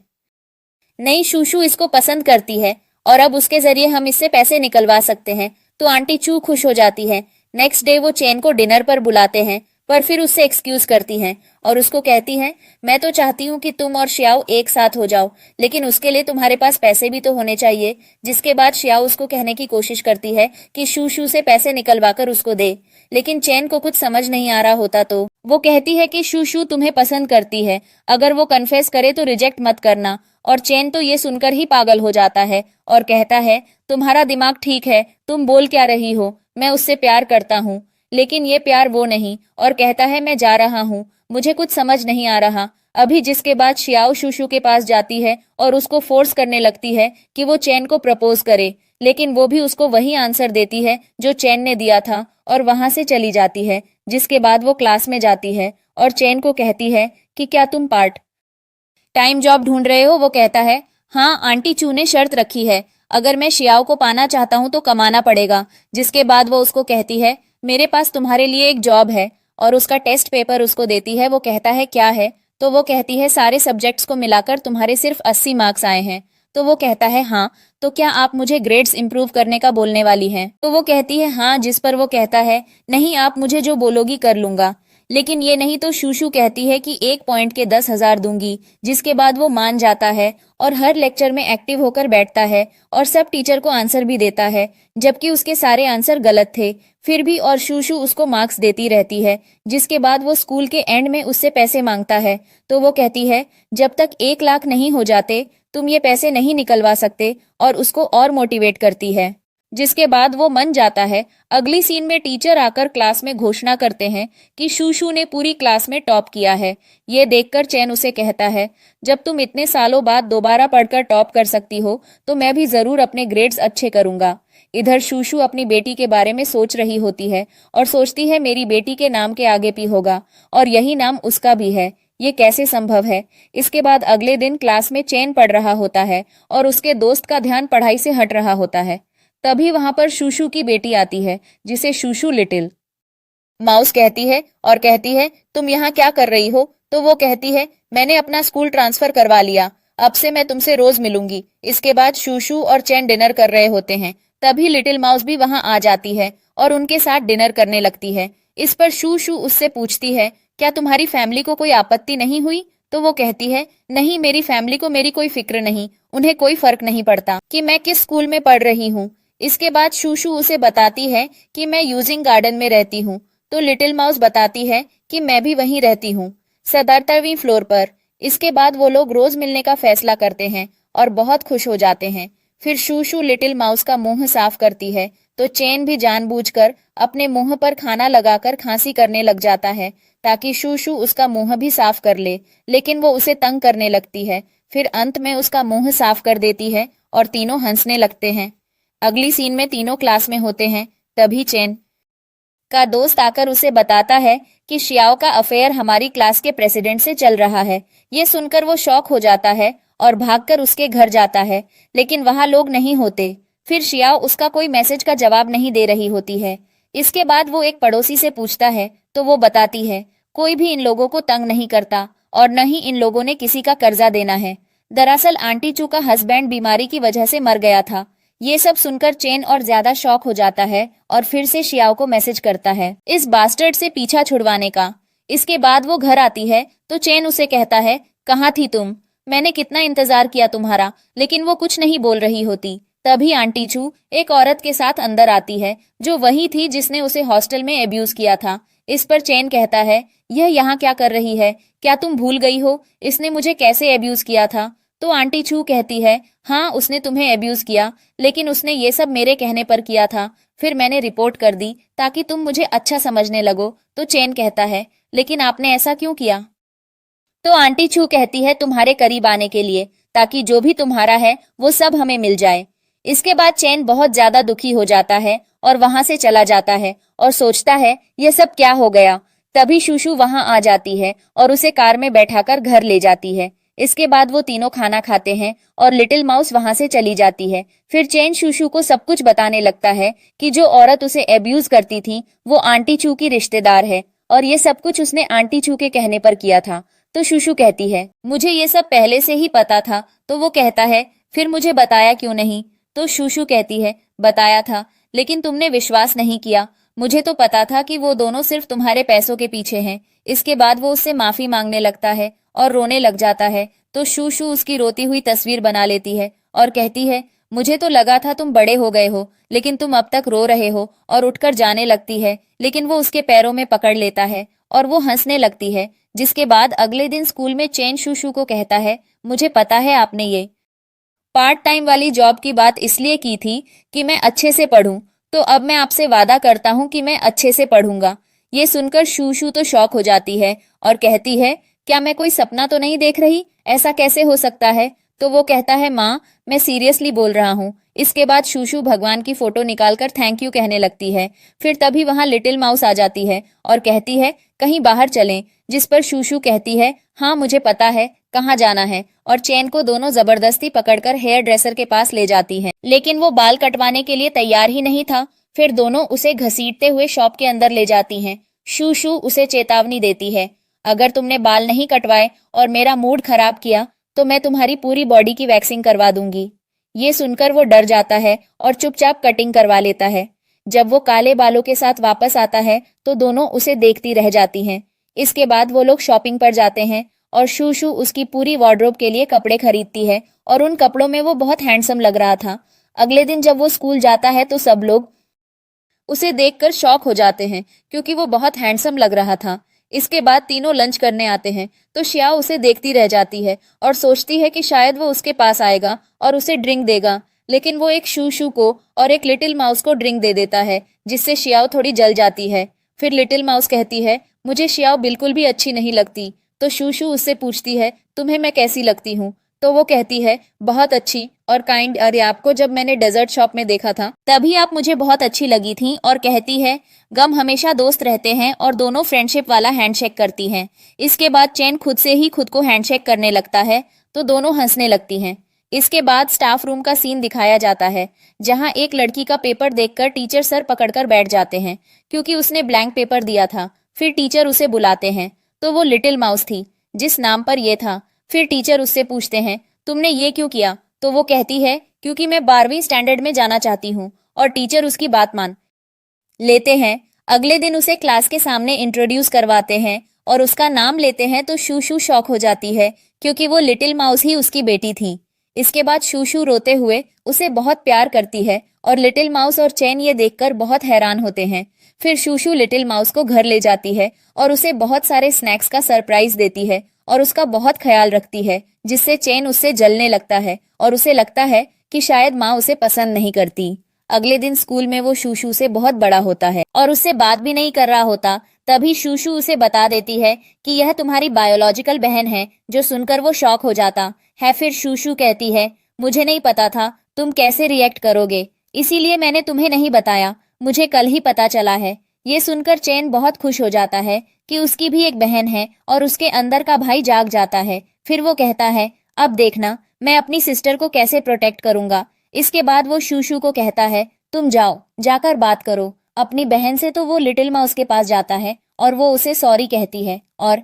नहीं, शूशू इसको पसंद करती है और अब उसके जरिए हम इससे पैसे निकलवा सकते हैं। तो आंटी चू खुश हो जाती है। नेक्स्ट डे वो चेन को डिनर पर बुलाते हैं पर फिर उससे एक्सक्यूज करती है और उसको कहती है मैं तो चाहती हूँ कि तुम और शियाओ एक साथ हो जाओ, लेकिन उसके लिए तुम्हारे पास पैसे भी तो होने चाहिए। जिसके बाद शियाओ उसको कहने की कोशिश करती है कि शू शू से पैसे निकलवा कर उसको दे, लेकिन चैन को कुछ समझ नहीं आ रहा होता तो वो कहती है कि शू शू तुम्हें पसंद करती है, अगर वो कन्फेस करे तो रिजेक्ट मत करना। और चैन तो ये सुनकर ही पागल हो जाता है और कहता है तुम्हारा दिमाग ठीक है, तुम बोल क्या रही हो, मैं उससे प्यार करता हूँ, लेकिन ये प्यार वो नहीं। और कहता है मैं जा रहा हूँ, मुझे कुछ समझ नहीं आ रहा अभी। जिसके बाद शियाओ शूशू के पास जाती है और उसको फोर्स करने लगती है कि वो चैन को प्रपोज करे, लेकिन वो भी उसको वही आंसर देती है जो चैन ने दिया था और वहां से चली जाती है। जिसके बाद वो क्लास में जाती है और चैन को कहती है कि क्या तुम पार्ट टाइम जॉब ढूंढ रहे हो। वो कहता है हाँ, आंटी चू ने शर्त रखी है, अगर मैं शियाओ को पाना चाहता हूँ तो कमाना पड़ेगा। जिसके बाद वो उसको कहती है मेरे पास तुम्हारे लिए एक जॉब है, और उसका टेस्ट पेपर उसको देती है। वो कहता है क्या है, तो वो कहती है सारे सब्जेक्ट्स को मिलाकर तुम्हारे सिर्फ 80 मार्क्स आए हैं। तो वो कहता है हाँ, तो क्या आप मुझे ग्रेड्स इंप्रूव करने का बोलने वाली हैं। तो वो कहती है हाँ, जिस पर वो कहता है नहीं, आप मुझे जो बोलोगी कर लूंगा, लेकिन ये नहीं तो शूशू कहती है कि 1 पॉइंट के 10,000 दूंगी। जिसके बाद वो मान जाता है और हर लेक्चर में एक्टिव होकर बैठता है और सब टीचर को आंसर भी देता है, जबकि उसके सारे आंसर गलत थे। फिर भी और शूशू उसको मार्क्स देती रहती है। जिसके बाद वो स्कूल के एंड में उससे पैसे मांगता है, तो वो कहती है जब तक 1 लाख नहीं हो जाते तुम ये पैसे नहीं निकलवा सकते, और उसको और मोटिवेट करती है। जिसके बाद वो मन जाता है। अगली सीन में टीचर आकर क्लास में घोषणा करते हैं कि शूशू ने पूरी क्लास में टॉप किया है। ये देखकर चैन उसे कहता है जब तुम इतने सालों बाद दोबारा पढ़कर टॉप कर सकती हो तो मैं भी जरूर अपने ग्रेड्स अच्छे करूंगा। इधर शूशू अपनी बेटी के बारे में सोच रही होती है और सोचती है मेरी बेटी के नाम के आगे पी होगा और यही नाम उसका भी है, ये कैसे संभव है। इसके बाद अगले दिन क्लास में चैन पढ़ रहा होता है और उसके दोस्त का ध्यान पढ़ाई से हट रहा होता है। तभी वहां पर शूशू की बेटी आती है, जिसे शूशू लिटिल माउस कहती है और कहती है तुम यहाँ क्या कर रही हो। तो वो कहती है मैंने अपना स्कूल ट्रांसफर करवा लिया, अब से मैं तुमसे रोज मिलूंगी। इसके बाद शूशू और चैन डिनर कर रहे होते हैं। तभी लिटिल माउस भी वहां आ जाती है और उनके साथ डिनर करने लगती है। इस पर शूशू उससे पूछती है क्या तुम्हारी फैमिली को कोई आपत्ति नहीं हुई। तो वो कहती है नहीं, मेरी फैमिली को मेरी कोई फिक्र नहीं, उन्हें कोई फर्क नहीं पड़ता कि मैं किस स्कूल में पढ़ रही हूँ। इसके बाद शूशू उसे बताती है कि मैं यूजिंग गार्डन में रहती हूँ। तो लिटिल माउस बताती है कि मैं भी वहीं रहती हूँ, 17वीं फ्लोर पर। इसके बाद वो लोग रोज मिलने का फैसला करते हैं और बहुत खुश हो जाते हैं। फिर शूशू लिटिल माउस का मुंह साफ करती है, तो चैन भी जानबूझकर अपने मुंह पर खाना लगाकर खांसी करने लग जाता है ताकि शूशू उसका मुंह भी साफ कर ले, लेकिन वो उसे तंग करने लगती है। फिर अंत में उसका मुंह साफ कर देती है और तीनों हंसने लगते हैं। अगली सीन में तीनों क्लास में होते हैं। तभी चैन का दोस्त आकर उसे बताता है कि शियाओ का अफेयर हमारी क्लास के प्रेसिडेंट से चल रहा है। ये सुनकर वो शॉक हो जाता है और भागकर उसके घर जाता है, लेकिन वहां लोग नहीं होते। फिर शियाओ उसका कोई मैसेज का जवाब नहीं दे रही होती है। इसके बाद वो एक पड़ोसी से पूछता है, तो वो बताती है कोई भी इन लोगों को तंग नहीं करता और न ही इन लोगों ने किसी का कर्जा देना है। दरअसल आंटी चू का हस्बैंड बीमारी की वजह से मर गया था। ये सब सुनकर चैन और ज्यादा शॉक हो जाता है और फिर से शियाओ को मैसेज करता है इस बास्टर्ड से पीछा छुड़वाने का। इसके बाद वो घर आती है तो चैन उसे कहता है कहाँ थी तुम, मैंने कितना इंतजार किया तुम्हारा, लेकिन वो कुछ नहीं बोल रही होती। तभी आंटी चू एक औरत के साथ अंदर आती है जो वही थी जिसने उसे हॉस्टल में एब्यूज किया था। इस पर चैन कहता है यह यहाँ क्या कर रही है, क्या तुम भूल गई हो इसने मुझे कैसे एब्यूज किया था। तो आंटी चू कहती है हाँ, उसने तुम्हें एब्यूज किया, लेकिन उसने ये सब मेरे कहने पर किया था। फिर मैंने रिपोर्ट कर दी ताकि तुम मुझे अच्छा समझने लगो। तो चैन कहता है लेकिन आपने ऐसा क्यों किया। तो आंटी चू कहती है तुम्हारे करीब आने के लिए, ताकि जो भी तुम्हारा है वो सब हमें मिल जाए। इसके बाद चैन बहुत ज्यादा दुखी हो जाता है और वहां से चला जाता है और सोचता है यह सब क्या हो गया। तभी शूशू वहां आ जाती है और उसे कार में बैठाकर घर ले जाती है। इसके बाद वो तीनों खाना खाते हैं और लिटिल माउस वहां से चली जाती है। फिर चैन शूशू को सब कुछ बताने लगता है कि जो औरत उसे एब्यूज करती थी वो आंटी चू की रिश्तेदार है और ये सब कुछ उसने आंटी चू के कहने पर किया था। तो शूशू कहती है मुझे ये सब पहले से ही पता था। तो वो कहता है फिर मुझे बताया क्यों नहीं। तो शूशू कहती है बताया था, लेकिन तुमने विश्वास नहीं किया। मुझे तो पता था कि वो दोनों सिर्फ तुम्हारे पैसों के पीछे हैं। इसके बाद वो उससे माफी मांगने लगता है और रोने लग जाता है, तो शू शू उसकी रोती हुई तस्वीर बना लेती है और कहती है, मुझे तो लगा था तुम बड़े हो गए हो, लेकिन तुम अब तक रो रहे हो। और उठकर जाने लगती है, लेकिन वो उसके पैरों में पकड़ लेता है और वो हंसने लगती है। जिसके बाद अगले दिन स्कूल में चैन शू शू को कहता है, मुझे पता है आपने ये पार्ट टाइम वाली जॉब की बात इसलिए की थी कि मैं अच्छे से पढूं, तो अब मैं आपसे वादा करता हूं कि मैं अच्छे से पढ़ूंगा। ये सुनकर शू शू तो शॉक हो जाती है और कहती है, क्या मैं कोई सपना तो नहीं देख रही? ऐसा कैसे हो सकता है? तो वो कहता है, माँ मैं सीरियसली बोल रहा हूँ। इसके बाद शू शू भगवान की फोटो निकालकर थैंक यू कहने लगती है। फिर तभी वहां लिटिल माउस आ जाती है और कहती है, कहीं बाहर चलें। जिस पर शू शू कहती है, हाँ मुझे पता है कहाँ जाना है, और चैन को दोनों जबरदस्ती पकड़कर हेयर ड्रेसर के पास ले जाती हैं। लेकिन वो बाल कटवाने के लिए तैयार ही नहीं था। फिर दोनों उसे घसीटते हुए शॉप के अंदर ले जाती हैं। शू शू उसे चेतावनी देती है, अगर तुमने बाल नहीं कटवाए और मेरा मूड खराब किया तो मैं तुम्हारी पूरी बॉडी की वैक्सिंग करवा दूंगी। ये सुनकर वो डर जाता है और चुपचाप कटिंग करवा लेता है। जब वो काले बालों के साथ वापस आता है तो दोनों उसे देखती रह जाती हैं। इसके बाद वो लोग शॉपिंग पर जाते हैं और शू शू उसकी पूरी वार्डरोब के लिए कपड़े खरीदती है और उन कपड़ों में वो बहुत हैंडसम लग रहा था। अगले दिन जब वो स्कूल जाता है तो सब लोग उसे देखकर शॉक हो जाते हैं क्योंकि वो बहुत हैंडसम लग रहा था। इसके बाद तीनों लंच करने आते हैं तो श्याओ उसे देखती रह जाती है और सोचती है कि शायद वो उसके पास आएगा और उसे ड्रिंक देगा, लेकिन वो एक शू शू को और एक लिटिल माउस को ड्रिंक दे देता है, जिससे श्याओ थोड़ी जल जाती है। फिर लिटिल माउस कहती है, मुझे श्याओ बिल्कुल भी अच्छी नहीं लगती। तो शू शू उससे पूछती है, तुम्हें मैं कैसी लगती हूँ? तो वो कहती है, बहुत अच्छी और काइंड। अरे आपको जब मैंने डेजर्ट शॉप में देखा था तभी आप मुझे बहुत अच्छी लगी थी। और कहती है, गम हमेशा दोस्त रहते हैं, और दोनों फ्रेंडशिप वाला हैंडशेक करती हैं। इसके बाद चैन खुद से ही खुद को हैंडशेक करने लगता है तो दोनों हंसने लगती हैं। इसके बाद स्टाफ रूम का सीन दिखाया जाता है जहां एक लड़की का पेपर देखकर टीचर सर पकड़कर बैठ जाते हैं क्योंकि उसने ब्लैंक पेपर दिया था। फिर टीचर उसे बुलाते हैं तो वो लिटिल माउस थी जिस नाम पर ये था। फिर टीचर उससे पूछते हैं, तुमने ये क्यों किया? तो वो कहती है, क्योंकि मैं 12वीं स्टैंडर्ड में जाना चाहती हूँ। और टीचर उसकी बात मान लेते हैं। अगले दिन उसे क्लास के सामने इंट्रोड्यूस करवाते हैं और उसका नाम लेते हैं तो शू शू शॉक हो जाती है क्योंकि वो लिटिल माउस ही उसकी बेटी थी। इसके बाद शू शू रोते हुए उसे बहुत प्यार करती है और लिटिल माउस और चैन ये देखकर बहुत हैरान होते हैं। फिर शू शू लिटिल माउस को घर ले जाती है और उसे बहुत सारे स्नैक्स का सरप्राइज देती है और उसका बहुत ख्याल रखती है, जिससे चैन उससे जलने लगता है और उसे लगता है कि शायद माँ उसे पसंद नहीं करती। अगले दिन स्कूल में वो शू शू से बहुत बड़ा होता है और उससे बात भी नहीं कर रहा होता। तभी शू शू उसे बता देती है कि यह तुम्हारी बायोलॉजिकल बहन है, जो सुनकर वो शॉक हो जाता है। फिर शू शू कहती है, मुझे नहीं पता था तुम कैसे रिएक्ट करोगे, इसीलिए मैंने तुम्हें नहीं बताया, मुझे कल ही पता चला है। ये सुनकर चैन बहुत खुश हो जाता है कि उसकी भी एक बहन है और उसके अंदर का भाई जाग जाता है। फिर वो कहता है, अब देखना मैं अपनी सिस्टर को कैसे प्रोटेक्ट करूंगा। इसके बाद वो शू शू को कहता है, तुम जाओ जाकर बात करो अपनी बहन से। तो वो लिटिल माउस के पास जाता है और वो उसे सॉरी कहती है और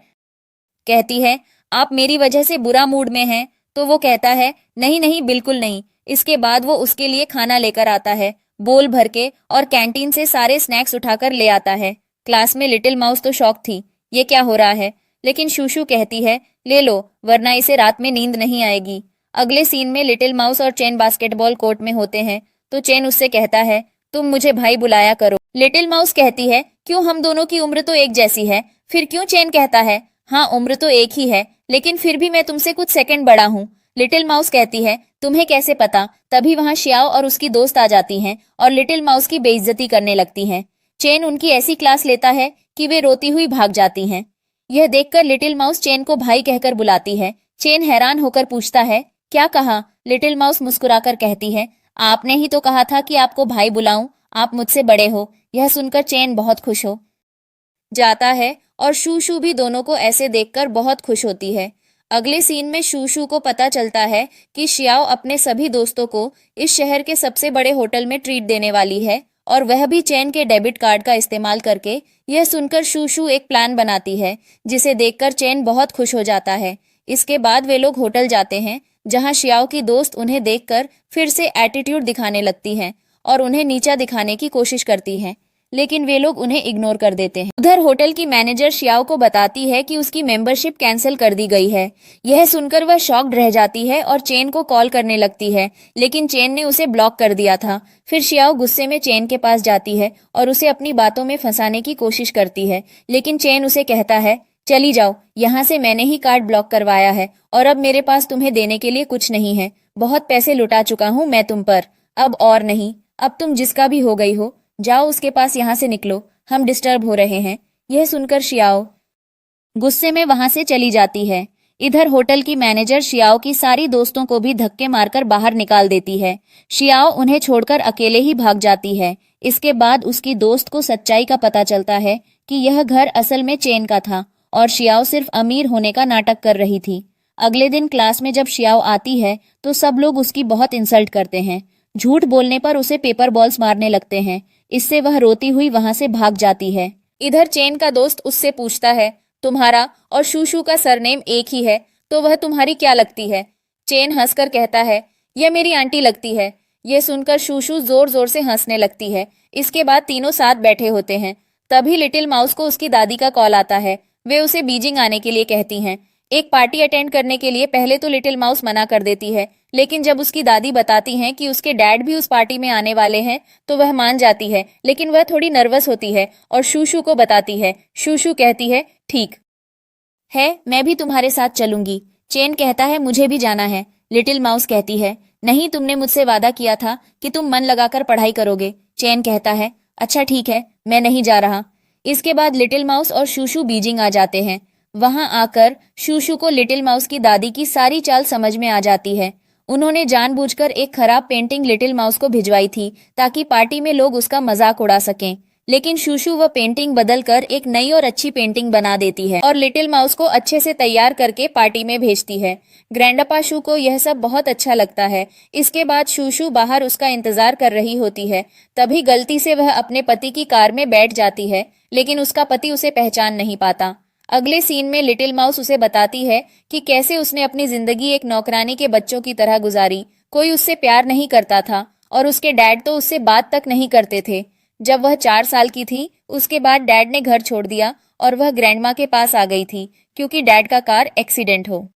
कहती है, आप मेरी वजह से बुरा मूड में हैं। तो वो कहता है, नहीं नहीं बिल्कुल नहीं। इसके बाद वो उसके लिए खाना लेकर आता है बोल भर के और कैंटीन से सारे स्नैक्स उठाकर ले आता है। क्लास में लिटिल माउस तो शॉक थी, ये क्या हो रहा है, लेकिन शू शू कहती है, ले लो वरना इसे रात में नींद नहीं आएगी। अगले सीन में लिटिल माउस और चैन बास्केटबॉल कोर्ट में होते हैं तो चैन उससे कहता है, तुम मुझे भाई बुलाया करो। लिटिल माउस कहती है, क्यों, हम दोनों की उम्र तो एक जैसी है। फिर क्यों? चैन कहता है, हाँ उम्र तो एक ही है, लेकिन फिर भी मैं तुमसे कुछ सेकंड बड़ा हूँ। लिटिल माउस कहती है, तुम्हें कैसे पता? तभी वहां श्याओ और उसकी दोस्त आ जाती हैं और लिटिल माउस की बेइज्जती करने लगती हैं। चैन उनकी ऐसी क्लास लेता है कि वे रोती हुई भाग जाती हैं। यह देखकर लिटिल माउस चैन को भाई कहकर बुलाती है। चैन हैरान होकर पूछता है, क्या कहा? लिटिल माउस मुस्कुराकर कहती है, आपने ही तो कहा था कि आपको भाई बुलाऊं, आप मुझसे बड़े हो। यह सुनकर चैन बहुत खुश हो जाता है और शू शू भी दोनों को ऐसे देखकर बहुत खुश होती है। अगले सीन में शू शू को पता चलता है कि श्याओ अपने सभी दोस्तों को इस शहर के सबसे बड़े होटल में ट्रीट देने वाली है और वह भी चैन के डेबिट कार्ड का इस्तेमाल करके। यह सुनकर शू शू एक प्लान बनाती है जिसे देखकर चैन बहुत खुश हो जाता है। इसके बाद वे लोग होटल जाते हैं जहां श्याओ की दोस्त उन्हें देखकर फिर से एटीट्यूड दिखाने लगती हैं और उन्हें नीचा दिखाने की कोशिश करती हैं। लेकिन वे लोग उन्हें इग्नोर कर देते हैं। उधर होटल की मैनेजर शियाओ को बताती है कि उसकी मेंबरशिप कैंसिल कर दी गई है। यह सुनकर वह शॉक्ड रह जाती है और चेन को कॉल करने लगती है, लेकिन चेन ने उसे ब्लॉक कर दिया था। फिर शियाओ गुस्से में चेन के पास जाती है और उसे अपनी बातों में फंसाने की कोशिश करती है, लेकिन चेन उसे कहता है, चली जाओ, यहाँ से मैंने ही कार्ड ब्लॉक करवाया है और अब मेरे पास तुम्हें देने के लिए कुछ नहीं है। बहुत पैसे लुटा चुका हूँ मैं तुम पर, अब और नहीं। अब तुम जिसका भी हो गई हो, जाओ उसके पास, यहाँ से निकलो, हम डिस्टर्ब हो रहे हैं। यह सुनकर शियाओ गुस्से में वहां से चली जाती है। इधर होटल की मैनेजर शियाओ की सारी दोस्तों को भी धक्के मारकर बाहर निकाल देती है। शियाओ उन्हें छोड़कर अकेले ही भाग जाती है। इसके बाद उसकी दोस्त को सच्चाई का पता चलता है कि यह घर असल में चेन का था और शियाओ सिर्फ अमीर होने का नाटक कर रही थी। अगले दिन क्लास में जब शियाओ आती है तो सब लोग उसकी बहुत इंसल्ट करते हैं। झूठ बोलने पर उसे पेपर बॉल्स मारने लगते हैं। इससे वह रोती हुई वहां से भाग जाती है। इधर चेन का दोस्त उससे पूछता है, तुम्हारा और शूशू का सरनेम एक ही है, तो वह तुम्हारी क्या लगती है? चेन हंसकर कहता है, यह मेरी आंटी लगती है। यह सुनकर शूशू जोर जोर से हंसने लगती है। इसके बाद तीनों साथ बैठे होते हैं। तभी लिटिल माउस को उसकी दादी का कॉल आता है। वे उसे बीजिंग आने के लिए कहती हैं। एक पार्टी अटेंड करने के लिए पहले तो लिटिल माउस मना कर देती है, लेकिन जब उसकी दादी बताती हैं कि उसके डैड भी उस पार्टी में आने वाले हैं तो वह मान जाती है, लेकिन वह थोड़ी नर्वस होती है और शूशू को बताती है। शूशू कहती है, ठीक है, मैं भी तुम्हारे साथ चलूंगी। चेन कहता है, मुझे भी जाना है। लिटिल माउस कहती है, नहीं, तुमने मुझसे वादा किया था कि तुम मन लगाकर पढ़ाई करोगे। चेन कहता है, अच्छा ठीक है, मैं नहीं जा रहा। इसके बाद लिटिल माउस और शूशू बीजिंग आ जाते हैं। वहां आकर शूशू को लिटिल माउस की दादी की सारी चाल समझ में आ जाती है। उन्होंने जानबूझकर एक खराब पेंटिंग लिटिल माउस को भिजवाई थी ताकि पार्टी में लोग उसका मजाक उड़ा सकें, लेकिन शूशू वह पेंटिंग बदलकर एक नई और अच्छी पेंटिंग बना देती है और लिटिल माउस को अच्छे से तैयार करके पार्टी में भेजती है। ग्रैंडपा शू को यह सब बहुत अच्छा लगता है। इसके बाद शूशू बाहर उसका इंतजार कर रही होती है। तभी गलती से वह अपने पति की कार में बैठ जाती है, लेकिन उसका पति उसे पहचान नहीं पाता। अगले सीन में लिटिल माउस उसे बताती है कि कैसे उसने अपनी जिंदगी एक नौकरानी के बच्चों की तरह गुजारी। कोई उससे प्यार नहीं करता था और उसके डैड तो उससे बात तक नहीं करते थे। जब वह 4 साल की थी, उसके बाद डैड ने घर छोड़ दिया और वह ग्रैंडमा के पास आ गई थी, क्योंकि डैड का कार एक्सीडेंट हो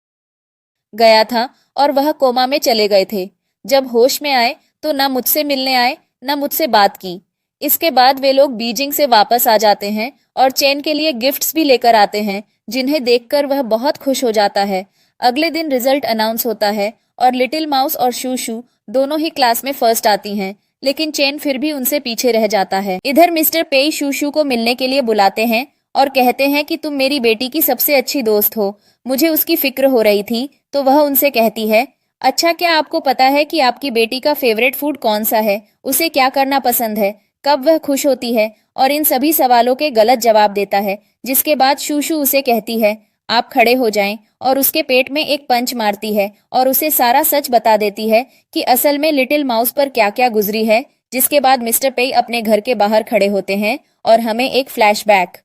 गया था और वह कोमा में चले गए थे। जब होश में आए तो न मुझसे मिलने आए, न मुझसे बात की। इसके बाद वे लोग बीजिंग से वापस आ जाते हैं और चेन के लिए गिफ्ट्स भी लेकर आते हैं, जिन्हें देखकर वह बहुत खुश हो जाता है। अगले दिन रिजल्ट अनाउंस होता है और लिटिल माउस और शूशू दोनों ही क्लास में फर्स्ट आती हैं, लेकिन चेन फिर भी उनसे पीछे रह जाता है। इधर मिस्टर पेई शूशू को मिलने के लिए बुलाते हैं और कहते हैं कि तुम मेरी बेटी की सबसे अच्छी दोस्त हो, मुझे उसकी फिक्र हो रही थी। तो वह उनसे कहती है, अच्छा, क्या आपको पता है कि आपकी बेटी का फेवरेट फूड कौन सा है, उसे क्या करना पसंद है, कब वह खुश होती है? और इन सभी सवालों के गलत जवाब देता है। जिसके बाद शूशू उसे कहती है, आप खड़े हो जाएं, और उसके पेट में एक पंच मारती है और उसे सारा सच बता देती है कि असल में लिटिल माउस पर क्या क्या गुजरी है। जिसके बाद मिस्टर पेई अपने घर के बाहर खड़े होते हैं और हमें एक फ्लैशबैक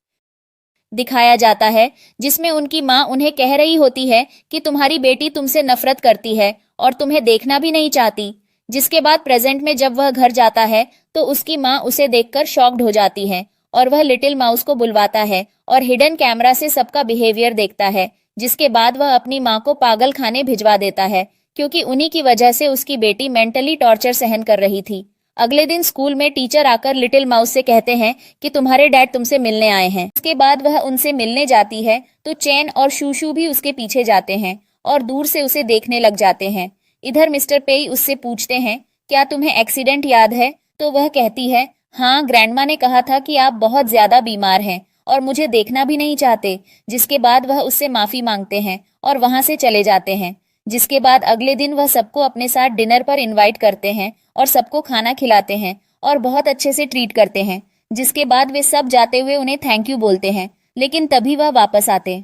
दिखाया जाता है, जिसमें उनकी माँ उन्हें कह रही होती है कि तुम्हारी बेटी तुमसे नफरत करती है और तुम्हें देखना भी नहीं चाहती। जिसके बाद प्रेजेंट में जब वह घर जाता है तो उसकी माँ उसे देखकर शॉक्ड हो जाती है और वह लिटिल माउस को बुलवाता है और हिडन कैमरा से सबका बिहेवियर देखता है। जिसके बाद वह अपनी माँ को पागल खाने भिजवा देता है, क्योंकि उन्हीं की वजह से उसकी बेटी मेंटली टॉर्चर सहन कर रही थी। अगले दिन स्कूल में टीचर आकर लिटिल माउस से कहते हैं कि तुम्हारे डैड तुमसे मिलने आए हैं। इसके बाद वह उनसे मिलने जाती है तो चेन और शूशू भी उसके पीछे जाते हैं और दूर से उसे देखने लग जाते हैं। इधर मिस्टर पेई उससे पूछते हैं, क्या तुम्हें एक्सीडेंट याद है? तो वह कहती है, हाँ, ग्रैंडमा ने कहा था कि आप बहुत ज्यादा बीमार हैं और मुझे देखना भी नहीं चाहते। जिसके बाद वह उससे माफी मांगते हैं और वहां से चले जाते हैं। जिसके बाद अगले दिन वह सबको अपने साथ डिनर पर इनवाइट करते हैं और सबको खाना खिलाते हैं और बहुत अच्छे से ट्रीट करते हैं। जिसके बाद वे सब जाते हुए उन्हें थैंक यू बोलते हैं, लेकिन तभी वह वापस आते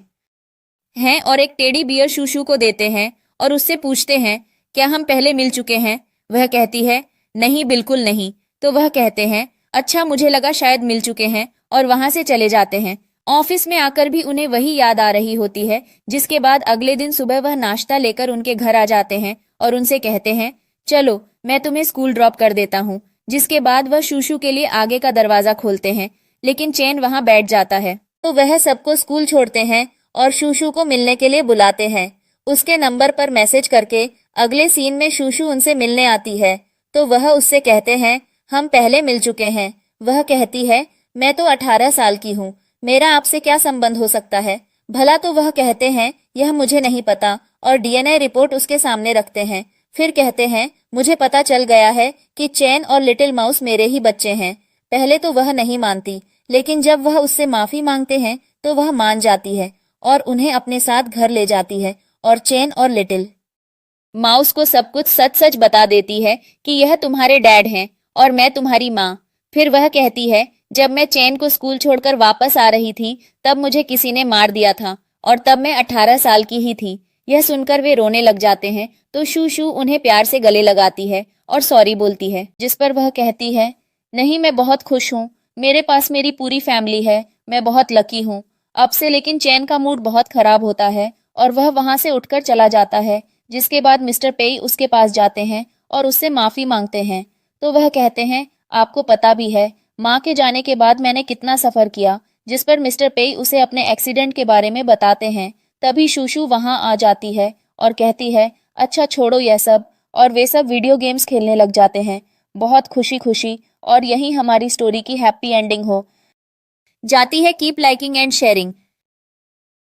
हैं और एक टेडी बियर शूशू को देते हैं और उससे पूछते हैं, क्या हम पहले मिल चुके हैं? वह कहती है, नहीं, बिल्कुल नहीं। तो वह कहते हैं, अच्छा, मुझे लगा शायद मिल चुके हैं, और वहां से चले जाते हैं। ऑफिस में आकर भी उन्हें वही याद आ रही होती है। जिसके बाद अगले दिन सुबह वह नाश्ता लेकर उनके घर आ जाते हैं और उनसे कहते हैं, चलो मैं तुम्हें स्कूल ड्रॉप कर देता हूँ। जिसके बाद वह शूशू के लिए आगे का दरवाजा खोलते हैं, लेकिन चेन वहां बैठ जाता है। तो वह सबको स्कूल छोड़ते हैं और शूशू को मिलने के लिए बुलाते हैं। उसके नंबर पर मैसेज करके अगले सीन में शूशू उनसे मिलने आती है, तो वह उससे कहते हैं हम पहले मिल चुके हैं। वह कहती है मैं तो 18 साल की हूँ, मेरा आपसे क्या संबंध हो सकता है। भला तो वह कहते हैं यह मुझे नहीं पता और डीएनए रिपोर्ट उसके सामने रखते हैं। फिर कहते हैं मुझे पता चल गया है कि चैन और लिटिल माउस मेरे ही बच्चे हैं। पहले तो वह नहीं मानती, लेकिन जब वह उससे माफी मांगते हैं तो वह मान जाती है और उन्हें अपने साथ घर ले जाती है और चैन और लिटिल माउस को सब कुछ सच सच बता देती है कि यह तुम्हारे डैड हैं और मैं तुम्हारी माँ। फिर वह कहती है जब मैं चैन को स्कूल छोड़कर वापस आ रही थी तब मुझे किसी ने मार दिया था और तब मैं 18 साल की ही थी। यह सुनकर वे रोने लग जाते हैं, तो शूशू उन्हें प्यार से गले लगाती है और सॉरी बोलती है, जिस पर वह कहती है नहीं मैं बहुत खुश हूँ, मेरे पास मेरी पूरी फैमिली है, मैं बहुत लकी हूँ अब से। लेकिन चैन का मूड बहुत खराब होता है और वह वहां से उठकर चला जाता है, जिसके बाद मिस्टर पेई उसके पास जाते हैं और उससे माफी मांगते हैं। तो वह कहते हैं आपको पता भी है माँ के जाने के बाद मैंने कितना सफर किया, जिस पर मिस्टर पेई उसे अपने एक्सीडेंट के बारे में बताते हैं। तभी शूशू वहां आ जाती है और कहती है अच्छा छोड़ो यह सब, और वे सब वीडियो गेम्स खेलने लग जाते हैं बहुत खुशी खुशी। और यही हमारी स्टोरी की हैप्पी एंडिंग हो जाती है। Keep liking and sharing.